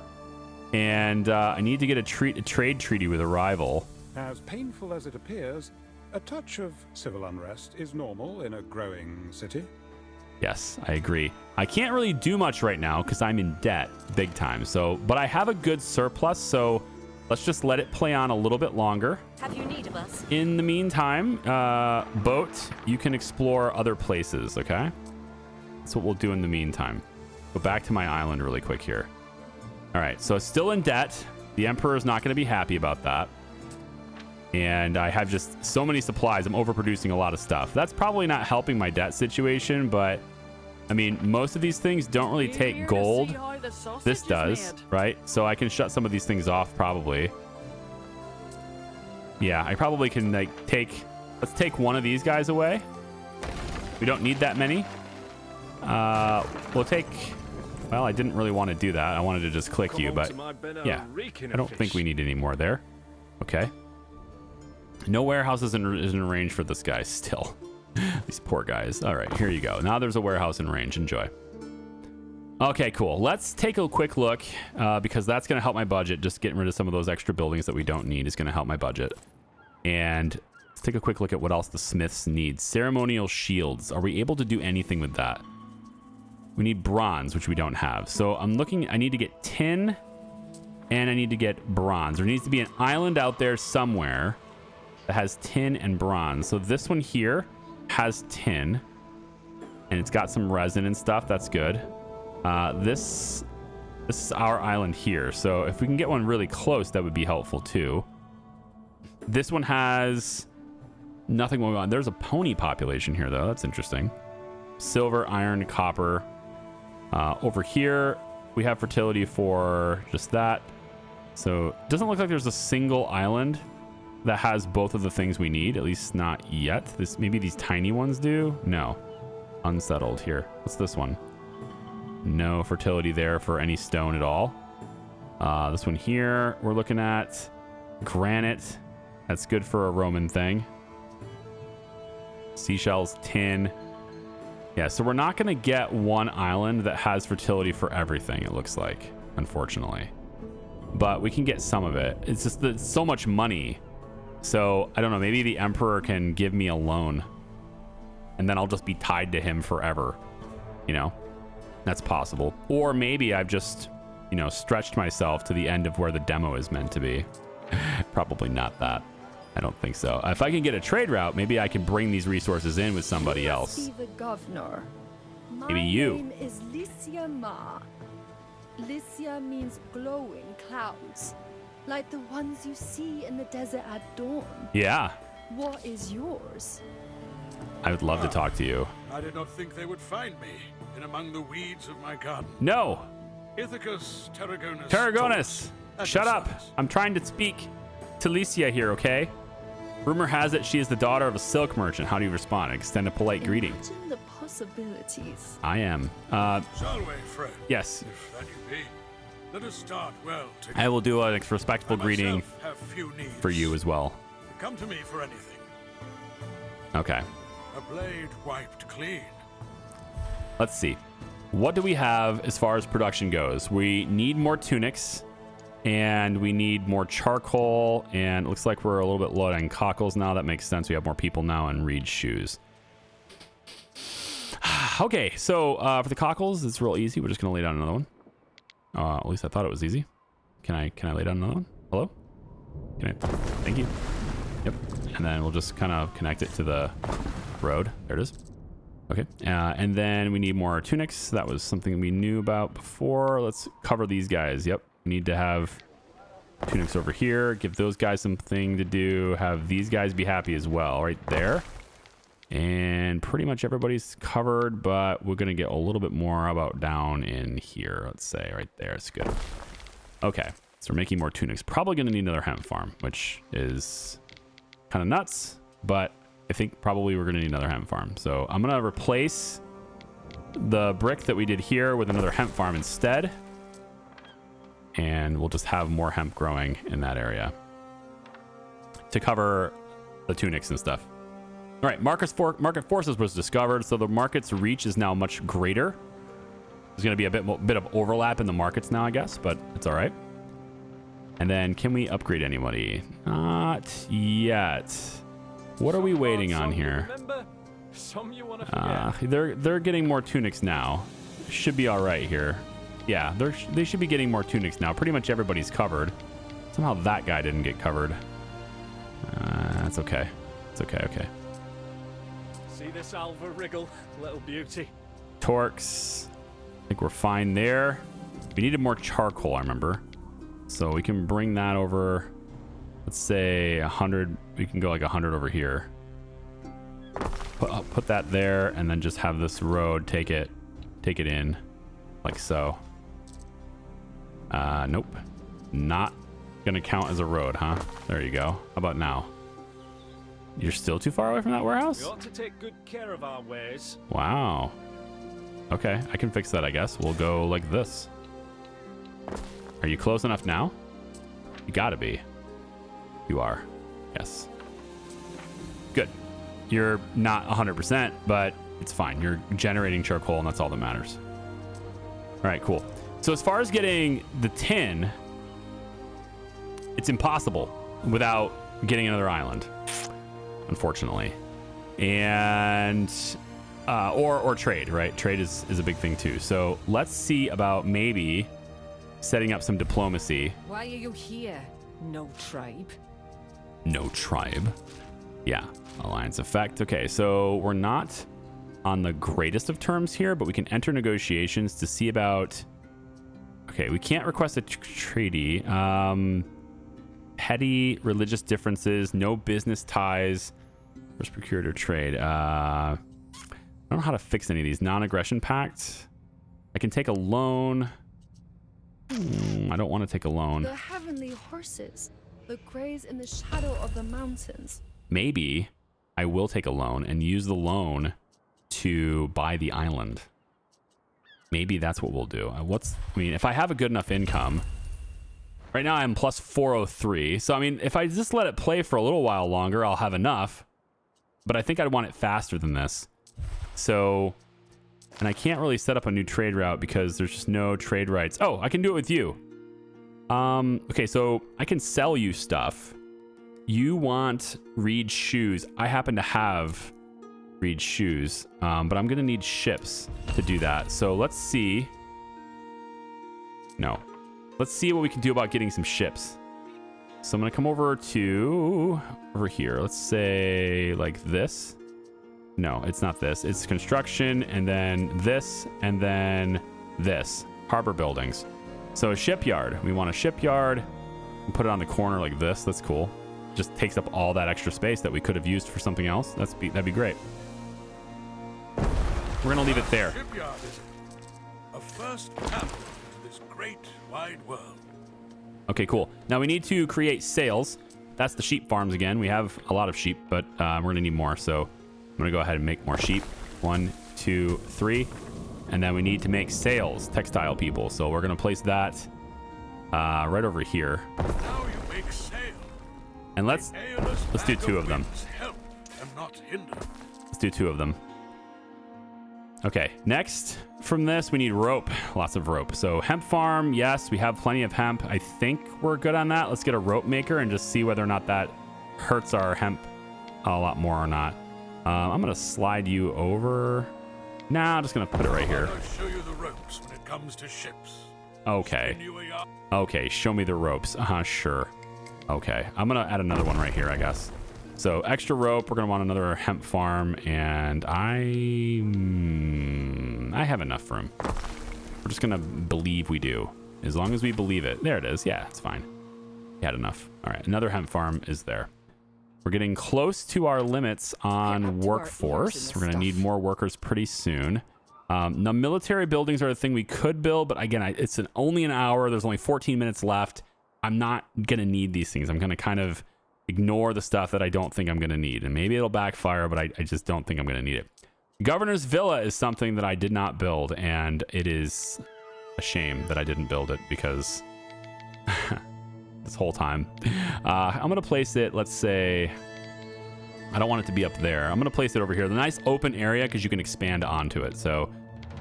and I need to get a trade treaty with a rival. As painful as it appears, a touch of civil unrest is normal in a growing city. Yes, I agree. I can't really do much right now because I'm in debt big time. So, but I have a good surplus, so let's just let it play on a little bit longer. Have you need of us? In the meantime, boat, you can explore other places, okay? That's what we'll do in the meantime. Go back to my island really quick here. All right, so still in debt. The Emperor is not going to be happy about that. And I have just so many supplies. I'm overproducing a lot of stuff. That's probably not helping my debt situation, but I mean, most of these things don't really take gold. This does, right? So I can shut some of these things off probably. Yeah, I probably can like let's take one of these guys away. We don't need that many. We'll take, well, I didn't really want to do that. I wanted to just click you, but yeah, I don't think we need any more there. Okay. No warehouse is in range for this guy still. These poor guys. All right, here you go. Now there's a warehouse in range. Enjoy. Okay, cool. Let's take a quick look because that's going to help my budget. Just getting rid of some of those extra buildings that we don't need is going to help my budget. And let's take a quick look at what else the smiths need. Ceremonial shields. Are we able to do anything with that? We need bronze, which we don't have. So I'm looking, I need to get tin and I need to get bronze. There needs to be an island out there somewhere that has tin and bronze. So this one here has tin and it's got some resin and stuff. That's good. This is our island here. So if we can get one really close, that would be helpful too. This one has nothing going on. There's a pony population here though. That's interesting. Silver, iron, copper. Over here, we have fertility for just that. So it doesn't look like there's a single island that has both of the things we need, at least not yet. This maybe these tiny ones do. No. Unsettled here. What's this one? No fertility there for any stone at all. This one here, we're looking at granite. That's good for a Roman thing. Seashells, tin. Yeah, so we're not going to get one island that has fertility for everything, it looks like, unfortunately. But we can get some of it. It's just that it's so much money. So, I don't know, maybe the Emperor can give me a loan. And then I'll just be tied to him forever. You know? That's possible. Or maybe I've just, you know, stretched myself to the end of where the demo is meant to be. Probably not that. I don't think so. If I can get a trade route, maybe I can bring these resources in with somebody else. Be the governor. Maybe you. My name is Lycia Ma. Lycia means glowing clouds, like the ones you see in the desert at dawn. Yeah. What is yours? I would love to talk to you. I did not think they would find me in among the weeds of my garden. No. Ithacus Tarragonus. Tarragonus. Taurus, Shut up. Adversaries. I'm trying to speak to Lycia here, okay? Rumor has it she is the daughter of a silk merchant. How do you respond? Extend a polite greeting. Imagine the possibilities. I am. Shall we, friend? Yes. If that you be, let us start well together. I will do a respectful I greeting myself have few needs. for you as well. Come to me for anything. Okay. A blade wiped clean. Let's see. What do we have as far as production goes? We need more tunics. And we need more charcoal, and it looks like we're a little bit low on cockles now. That makes sense. We have more people now and Reed's shoes. Okay, so for the cockles, it's real easy. We're just gonna lay down another one. At least I thought it was easy. Can I lay down another one? Hello? Can I? Thank you. Yep. And then we'll just kind of connect it to the road. There it is. Okay. And then we need more tunics. That was something we knew about before. Let's cover these guys. Yep. We need to have tunics over here. Give those guys something to do. Have these guys be happy as well. Right there. And pretty much everybody's covered, but we're going to get a little bit more about down in here. Let's say right there. It's good. Okay. So we're making more tunics. Probably going to need another hemp farm, which is kind of nuts, but I think probably we're going to need another hemp farm. So I'm going to replace the brick that we did here with another hemp farm instead. And we'll just have more hemp growing in that area to cover the tunics and stuff. All right, market forces was discovered, so the market's reach is now much greater. There's going to be a bit of overlap in the markets now, I guess, but it's all right. And then, can we upgrade anybody? Not yet. What are we waiting on here? Remember? Some you want to forget. They're getting more tunics now. Should be all right here. Yeah, they should be getting more tunics now. Pretty much everybody's covered. Somehow that guy didn't get covered. That's okay. It's okay. See this Alva wriggle, little beauty. Torques. I think we're fine there. We needed more charcoal, I remember. So we can bring that over. Let's say 100. We can go like 100 over here. Put that there, and then just have this road take it in, like so. Nope. Not gonna count as a road, huh? There you go. How about now? You're still too far away from that warehouse? We ought to take good care of our ways. Wow. Okay, I can fix that, I guess. We'll go like this. Are you close enough now? You gotta be. You are. Yes. Good. You're not 100%, but it's fine. You're generating charcoal, and that's all that matters. All right, cool. So as far as getting the tin, it's impossible without getting another island, unfortunately. And or trade, right? Trade is a big thing too. So let's see about maybe setting up some diplomacy. Why are you here? No tribe. No tribe. Yeah. Alliance effect. Okay, so we're not on the greatest of terms here, but we can enter negotiations to see about... Okay, we can't request a treaty. Petty religious differences, no business ties. First procured or trade. I don't know how to fix any of these. Non-aggression pact. I can take a loan. I don't want to take a loan. The heavenly horses. The graze in the shadow of the mountains. Maybe I will take a loan and use the loan to buy the island. Maybe that's what we'll do. I mean, if I have a good enough income, right now I'm plus 403. So, I mean, if I just let it play for a little while longer, I'll have enough. But I think I'd want it faster than this. So, and I can't really set up a new trade route because there's just no trade rights. Oh, I can do it with you. Okay, so I can sell you stuff. You want reed shoes. I happen to have reed shoes, but I'm gonna need ships to do that. So let's see. No, let's see what we can do about getting some ships. So I'm gonna come over here. Let's say like this. No, it's not this. It's construction, and then this, and then this. Harbor buildings. So a shipyard. We want a shipyard. And put it on the corner like this. That's cool. Just takes up all that extra space that we could have used for something else. That'd be great. We're gonna leave it there. Shipyard is a first travel to this great wide world. Okay, cool. Now we need to create sails. That's the sheep farms again. We have a lot of sheep, but we're gonna need more. So I'm gonna go ahead and make more sheep. 1, 2, 3. And then we need to make sails, textile people. So we're gonna place that right over here. Now you make sail. And let's do 2 of them. Help and not hinder. Let's do 2 of them. Okay, next from this, we need rope. Lots of rope. So hemp farm, yes, we have plenty of hemp. I think we're good on that. Let's get a rope maker and just see whether or not that hurts our hemp a lot more or not. I'm going to slide you over. Nah, I'm just going to put it right here. I'll show you the ropes when it comes to ships. Okay. Spin you a yarn. Okay, show me the ropes. Sure. Okay, I'm going to add another one right here, I guess. So extra rope, we're going to want another hemp farm, and I have enough room. We're just going to believe we do. As long as we believe it. There it is. Yeah, it's fine. We had enough. All right, another hemp farm is there. We're getting close to our limits on workforce. We're going to need more workers pretty soon. Now, military buildings are the thing we could build, but again, it's only an hour. There's only 14 minutes left. I'm not going to need these things. I'm going to kind of ignore the stuff that I don't think I'm going to need. And maybe it'll backfire, but I just don't think I'm going to need it. Governor's Villa is something that I did not build, and it is a shame that I didn't build it because this whole time. I'm going to place it, let's say, I don't want it to be up there. I'm going to place it over here. The nice open area because you can expand onto it. So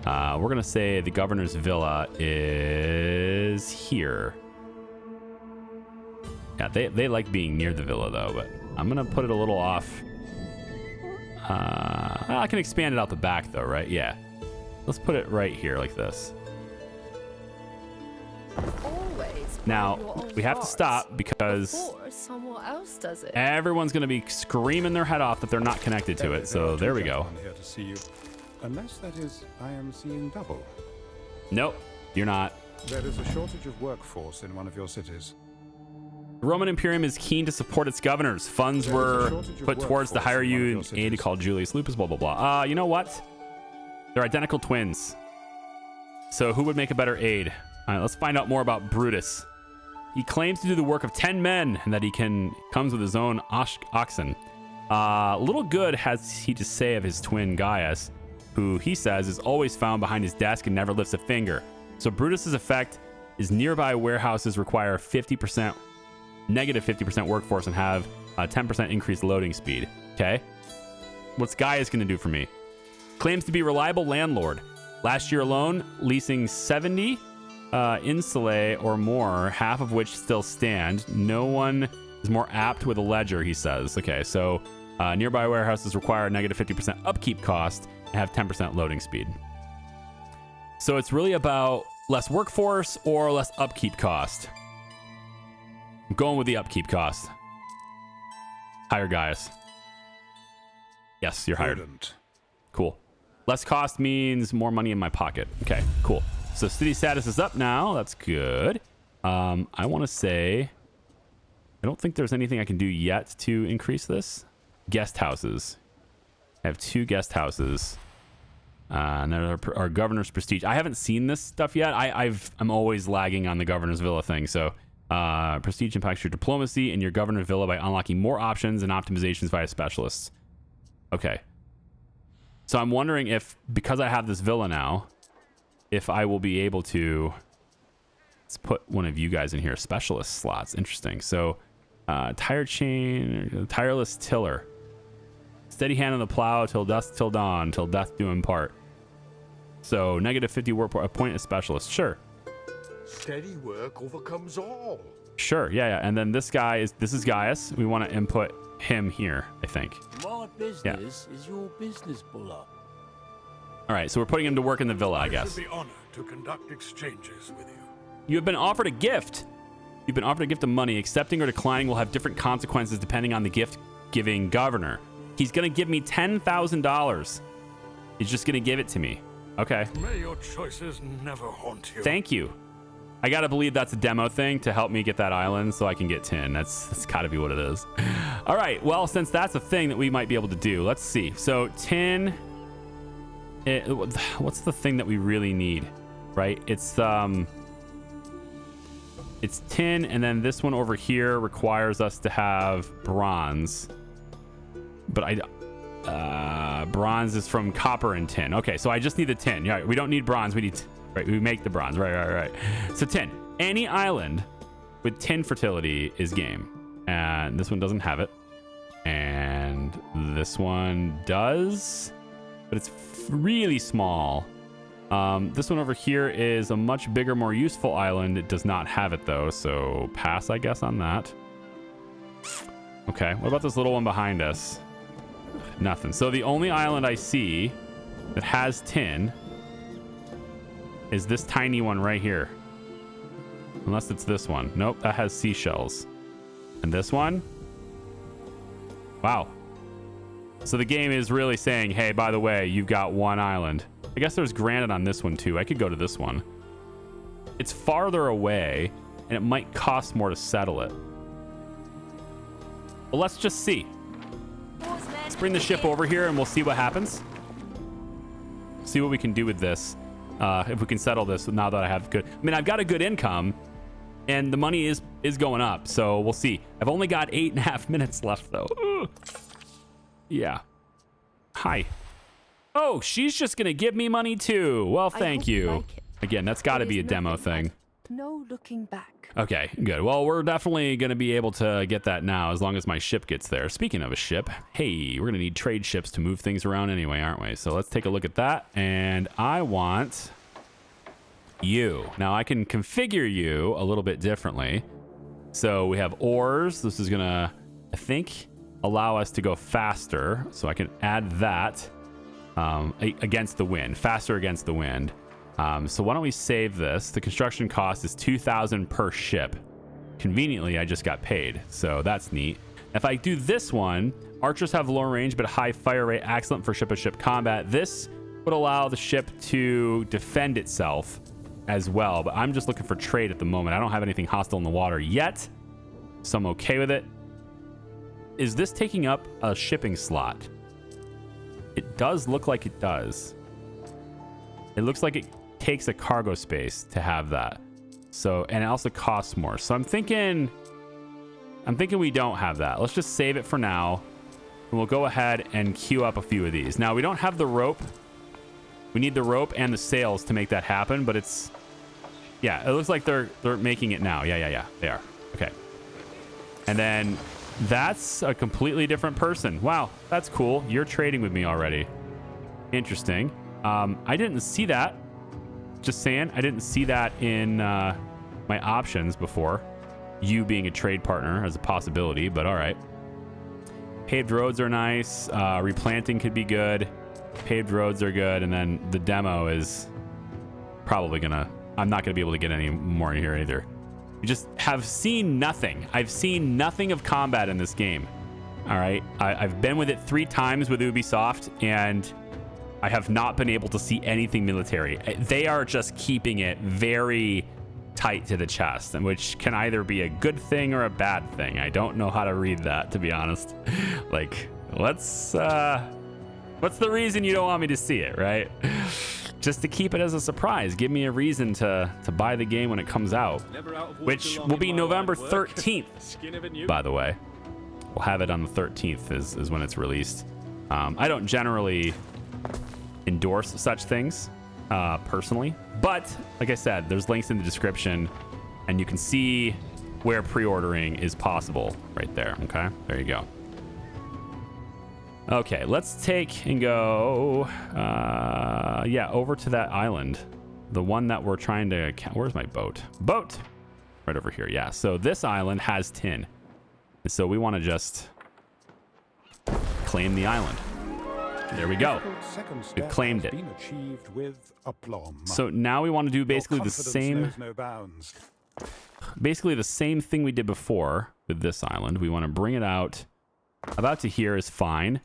we're going to say the Governor's Villa is here. Yeah, they like being near the villa, though, but I'm going to put it a little off. I can expand it out the back, though, right? Yeah. Let's put it right here like this. Always Now, your own we have to parts. stop because Before someone else does it. everyone's going to be screaming their head off that they're not connected to it. So there we go. I'm here to see you. Unless, that is, I am seeing double. Nope, you're not. There is a shortage of workforce in one of your cities. The Roman Imperium is keen to support its governors. Funds were put towards the hire you aid called Julius Lupus, blah, blah, blah. You know what? They're identical twins. So who would make a better aid? All right, let's find out more about Brutus. He claims to do the work of 10 men and that he comes with his own oxen. Little good has he to say of his twin Gaius, who he says is always found behind his desk and never lifts a finger. So Brutus's effect is nearby warehouses require negative 50% workforce and have a 10% increased loading speed. Okay. What's Gaius going to do for me? Claims to be reliable landlord. Last year alone, leasing 70 insulae or more, half of which still stand. No one is more apt with a ledger, he says. Okay, so nearby warehouses require negative 50% upkeep cost and have 10% loading speed. So it's really about less workforce or less upkeep cost. I'm going with the upkeep cost. Hire Gaius. Yes, you're hired. Prudent. Cool. Less cost means more money in my pocket. Okay, cool. So city status is up now. That's good. I want to say, I don't think there's anything I can do yet to increase this. Guest houses. I have 2 guest houses. And there are governor's prestige. I haven't seen this stuff yet. I'm always lagging on the governor's villa thing. So Prestige impacts your diplomacy and your governor villa by unlocking more options and optimizations via specialists. Okay. So I'm wondering if, because I have this villa now, if I will be able to... Let's put one of you guys in here. Specialist slots. Interesting. So, tire chain, tireless tiller. Steady hand on the plow till dusk till dawn, till death do impart. So, negative 50 work point a specialist. Sure. Steady work overcomes all. Sure. Yeah. And then this is Gaius. We want to input him here, I think. My business is your business, Buller. All right. So we're putting him to work in the villa, I I guess. should be honored to conduct exchanges with you. You have been offered a gift. You've been offered a gift of money. Accepting or declining will have different consequences depending on the gift-giving governor. He's going to give me $10,000. He's just going to give it to me. Okay. May your choices never haunt you. Thank you. I got to believe that's a demo thing to help me get that island so I can get tin. That's got to be what it is. All right. Well, since that's a thing that we might be able to do, let's see. So tin, what's the thing that we really need, right? It's tin, and then this one over here requires us to have bronze. But bronze is from copper and tin. Okay, so I just need the tin. Yeah, we don't need bronze. We need, right, we make the bronze. Right. So tin. Any island with tin fertility is game. And this one doesn't have it. And this one does, but it's really small. This one over here is a much bigger, more useful island. It does not have it though, so pass, I guess, on that. Okay, what about this little one behind us? Nothing. So the only island I see that has tin is this tiny one right here. Unless it's this one. Nope, that has seashells. And this one? Wow. So the game is really saying, hey, by the way, you've got one island. I guess there's granite on this one too. I could go to this one. It's farther away and it might cost more to settle it. Well, let's just see. Let's bring the ship over here and we'll see what happens. See what we can do with this. If we can settle this now that I have good... I mean, I've got a good income and the money is going up. So we'll see. I've only got 8.5 minutes left though. Ugh. Yeah. Hi. Oh, she's just going to give me money too. Well, thank you. Like Again, that's got to be a demo thing. No looking back. Okay, good. Well, we're definitely going to be able to get that now as long as my ship gets there. Speaking of a ship, hey, we're going to need trade ships to move things around anyway, aren't we? So let's take a look at that. And I want you. Now, I can configure you a little bit differently. So we have oars. This is going to, I think, allow us to go faster. So I can add that. Against the wind, faster against the wind. So why don't we save this? The construction cost is 2,000 per ship. Conveniently, I just got paid, so that's neat. If I do this one, archers have low range but high fire rate, excellent for ship-to-ship combat. This would allow the ship to defend itself as well, but I'm just looking for trade at the moment. I don't have anything hostile in the water yet, so I'm okay with it. Is this taking up a shipping slot? It does look like it does. It looks like it takes a cargo space to have that. So, and it also costs more. So I'm thinking we don't have that. Let's just save it for now. And we'll go ahead and queue up a few of these. Now, we don't have the rope. We need the rope and the sails to make that happen, but it's... Yeah, it looks like they're making it now. Yeah. They are. Okay. And then... That's a completely different person. Wow, that's cool. You're trading with me already. Interesting. I didn't see that. Just saying, I didn't see that in my options before. You being a trade partner as a possibility, but all right. Paved roads are nice. Replanting could be good. Paved roads are good. And then the demo is probably gonna... I'm not gonna be able to get any more in here either. We just have seen nothing. I've seen nothing of combat in this game. All right. I've been with it 3 times with Ubisoft, and I have not been able to see anything military. They are just keeping it very tight to the chest, which can either be a good thing or a bad thing. I don't know how to read that, to be honest. Like, what's the reason you don't want me to see it, right? just to keep it as a surprise. Give me a reason to buy the game when it comes out, Never out of work which too long will in be my November line of work. 13th, Skin of a new. by the way. We'll have it on the 13th is when it's released. I don't generally endorse such things personally, but like I said, there's links in the description and you can see where pre-ordering is possible right there. Okay, there you go. Okay, let's take and go yeah, over to that island, the one that we're trying to where's my boat right over here. Yeah, so this island has tin, and so we want to just claim the island. There we go. We claimed it. Been achieved with aplomb. So now we want to do basically the same No bounds. basically the same thing we did before with this island. We want to bring it out about to here is fine.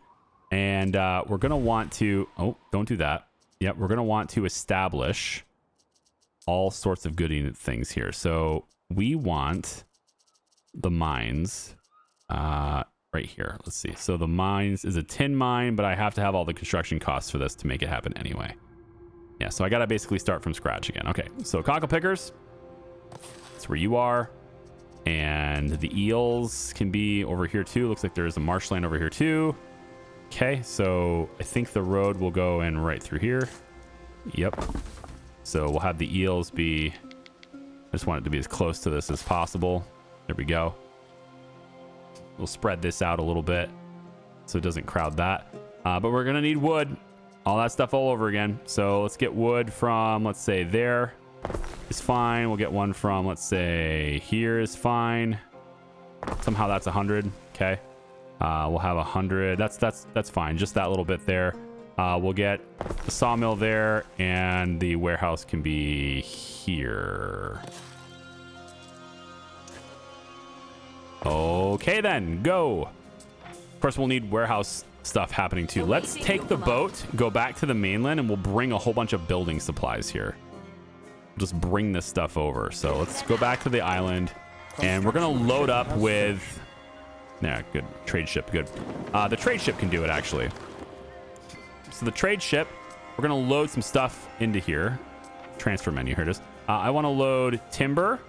And we're going to want to, oh, don't do that. Yep, we're going to want to establish all sorts of good things here. So we want the mines right here. Let's see. So the mines is a tin mine, but I have to have all the construction costs for this to make it happen anyway. Yeah, so I got to basically start from scratch again. Okay, so cockle pickers, that's where you are. And the eels can be over here too. Looks like there's a marshland over here too. Okay, so I think the road will go in right through here. Yep. So we'll have the eels be, I just want it to be as close to this as possible. There we go. We'll spread this out a little bit so it doesn't crowd that. But we're going to need wood. All that stuff all over again. So let's get wood from, let's say there is fine. We'll get one from, let's say here is fine. Somehow that's 100. Okay. We'll have 100. That's fine. Just that little bit there. We'll get the sawmill there, and the warehouse can be here. Okay, then go. Of course, we'll need warehouse stuff happening too. Let's take the boat, go back to the mainland, and we'll bring a whole bunch of building supplies here. We'll just bring this stuff over. So let's go back to the island, and we're gonna load up with. Yeah, good. Trade ship, good. The trade ship can do it, actually. So the trade ship, we're going to load some stuff into here. Transfer menu, here it is. I want to load timber.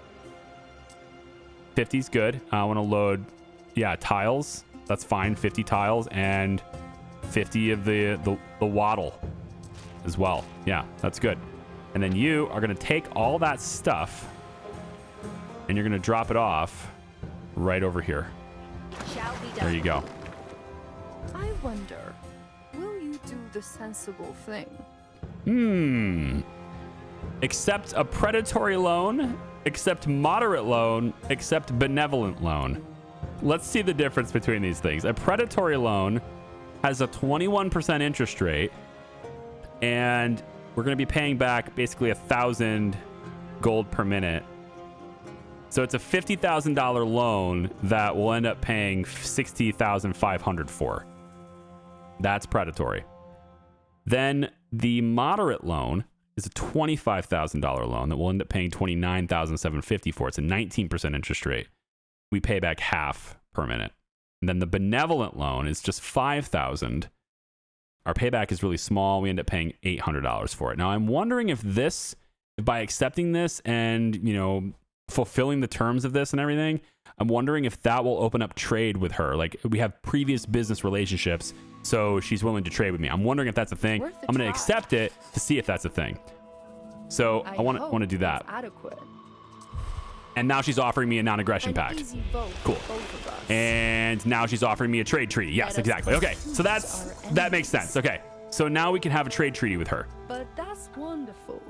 50's good. I want to load, yeah, tiles. That's fine, 50 tiles. And 50 of the wattle as well. Yeah, that's good. And then you are going to take all that stuff, and you're going to drop it off right over here. There you go. I wonder, will you do the sensible thing? Accept a predatory loan, accept moderate loan, accept benevolent loan. Let's see the difference between these things. A predatory loan has a 21% interest rate, and we're going to be paying back basically 1,000 gold per minute. So it's a $50,000 loan that we'll end up paying $60,500 for. That's predatory. Then the moderate loan is a $25,000 loan that we'll end up paying $29,750 for. It's a 19% interest rate. We pay back half per minute. And then the benevolent loan is just $5,000. Our payback is really small. We end up paying $800 for it. Now I'm wondering if this, by accepting this and, you know, fulfilling the terms of this and everything, I'm wondering if that will open up trade with her. Like, we have previous business relationships, so she's willing to trade with me. I'm wondering if that's a thing. I'm going to accept it to see if that's a thing. So I want to do that. Adequate. And now she's offering me a non-aggression pact. Cool. And now she's offering me a trade treaty. Yes, exactly. Okay, so that makes sense. Okay, so now we can have a trade treaty with her. But that's wonderful.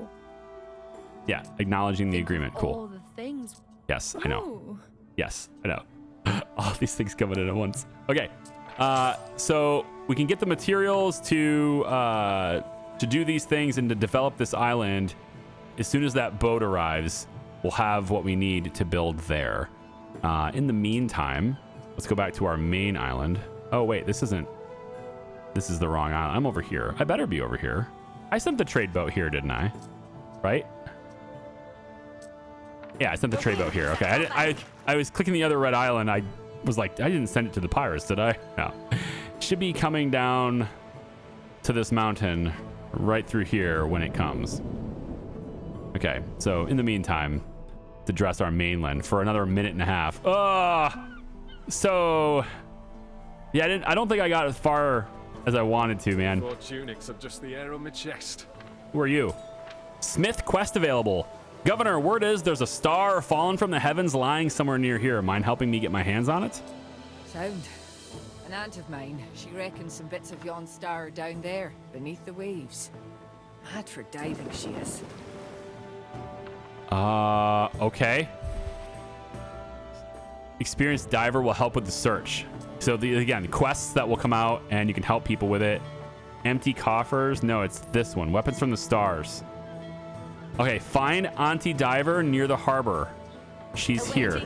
Yeah, acknowledging the agreement. Cool. All the things. Yes, I know. Yes, I know. All these things coming in at once. Okay, so we can get the materials to do these things and to develop this island. As soon as that boat arrives, we'll have what we need to build there. In the meantime, let's go back to our main island. Oh wait, this is the wrong island. I'm over here. I better be over here. I sent the trade boat here, didn't I? Right? Yeah, I sent the trade boat here. Okay, I was clicking the other red island. I was like, I didn't send it to the pirates, did I? No. Should be coming down to this mountain right through here when it comes. Okay, so in the meantime, to dress our mainland for another minute and a half. So yeah, I don't think I got as far as I wanted to, man. 4 tunics of just the air on my chest. Who are you? Smith quest available. Governor, word is there's a star fallen from the heavens lying somewhere near here. Mind helping me get my hands on it? Sound. An aunt of mine, she reckons some bits of yon star are down there, beneath the waves. Mad for diving, she is. Okay. Experienced diver will help with the search. So again, quests that will come out and you can help people with it. Empty coffers. No, it's this one. Weapons from the stars. Okay, find Auntie Diver near the harbor. She's here.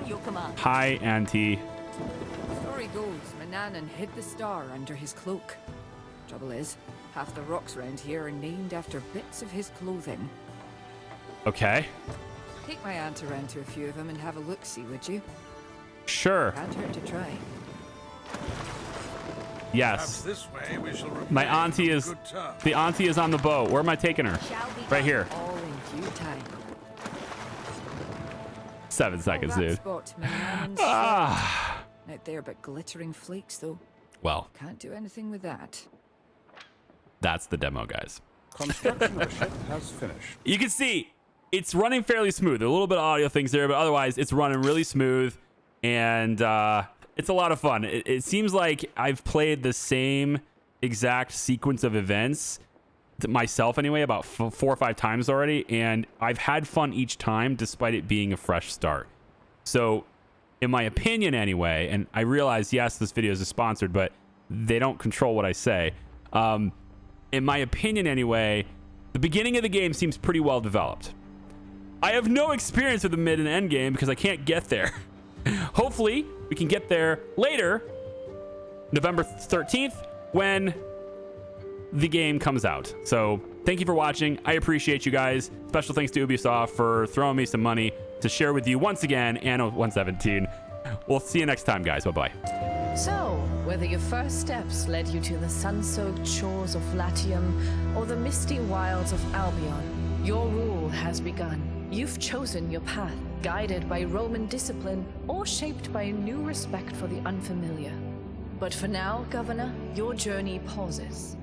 Hi, Auntie. Story goes, Manannan hid the star under his cloak. Trouble is, half the rocks around here are named after bits of his clothing. Okay. Take my aunt around to a few of them and have a look-see, would you? Sure. Can't hurt to try. Yes. This way we shall My auntie is... The auntie is on the boat. Where am I taking her? Right here. All in due time. 7 seconds, that dude. spot, Manannan's out there but glittering flakes, though. Well, Can't do anything with that. that's the demo, guys. Construction of the ship has finished. You can see it's running fairly smooth. A little bit of audio things there, but otherwise it's running really smooth, and it's a lot of fun. It seems like I've played the same exact sequence of events myself anyway about 4 or 5 times already, and I've had fun each time despite it being a fresh start. So in my opinion anyway, and I realize yes, this video is sponsored, but they don't control what I say. In my opinion anyway, the beginning of the game seems pretty well developed. I have no experience with the mid and end game because I can't get there. Hopefully we can get there later, November 13th, when the game comes out. So thank you for watching. I appreciate you guys. Special thanks to Ubisoft for throwing me some money to share with you once again, Anno 117. We'll see you next time, guys. Bye-bye. So, whether your first steps led you to the sun-soaked shores of Latium or the misty wilds of Albion, your rule has begun. You've chosen your path, guided by Roman discipline or shaped by a new respect for the unfamiliar. But for now, Governor, your journey pauses.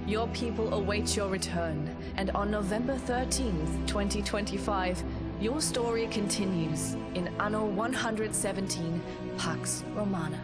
Your people await your return, and on November 13th, 2025, your story continues in Anno 117, PAX Romana.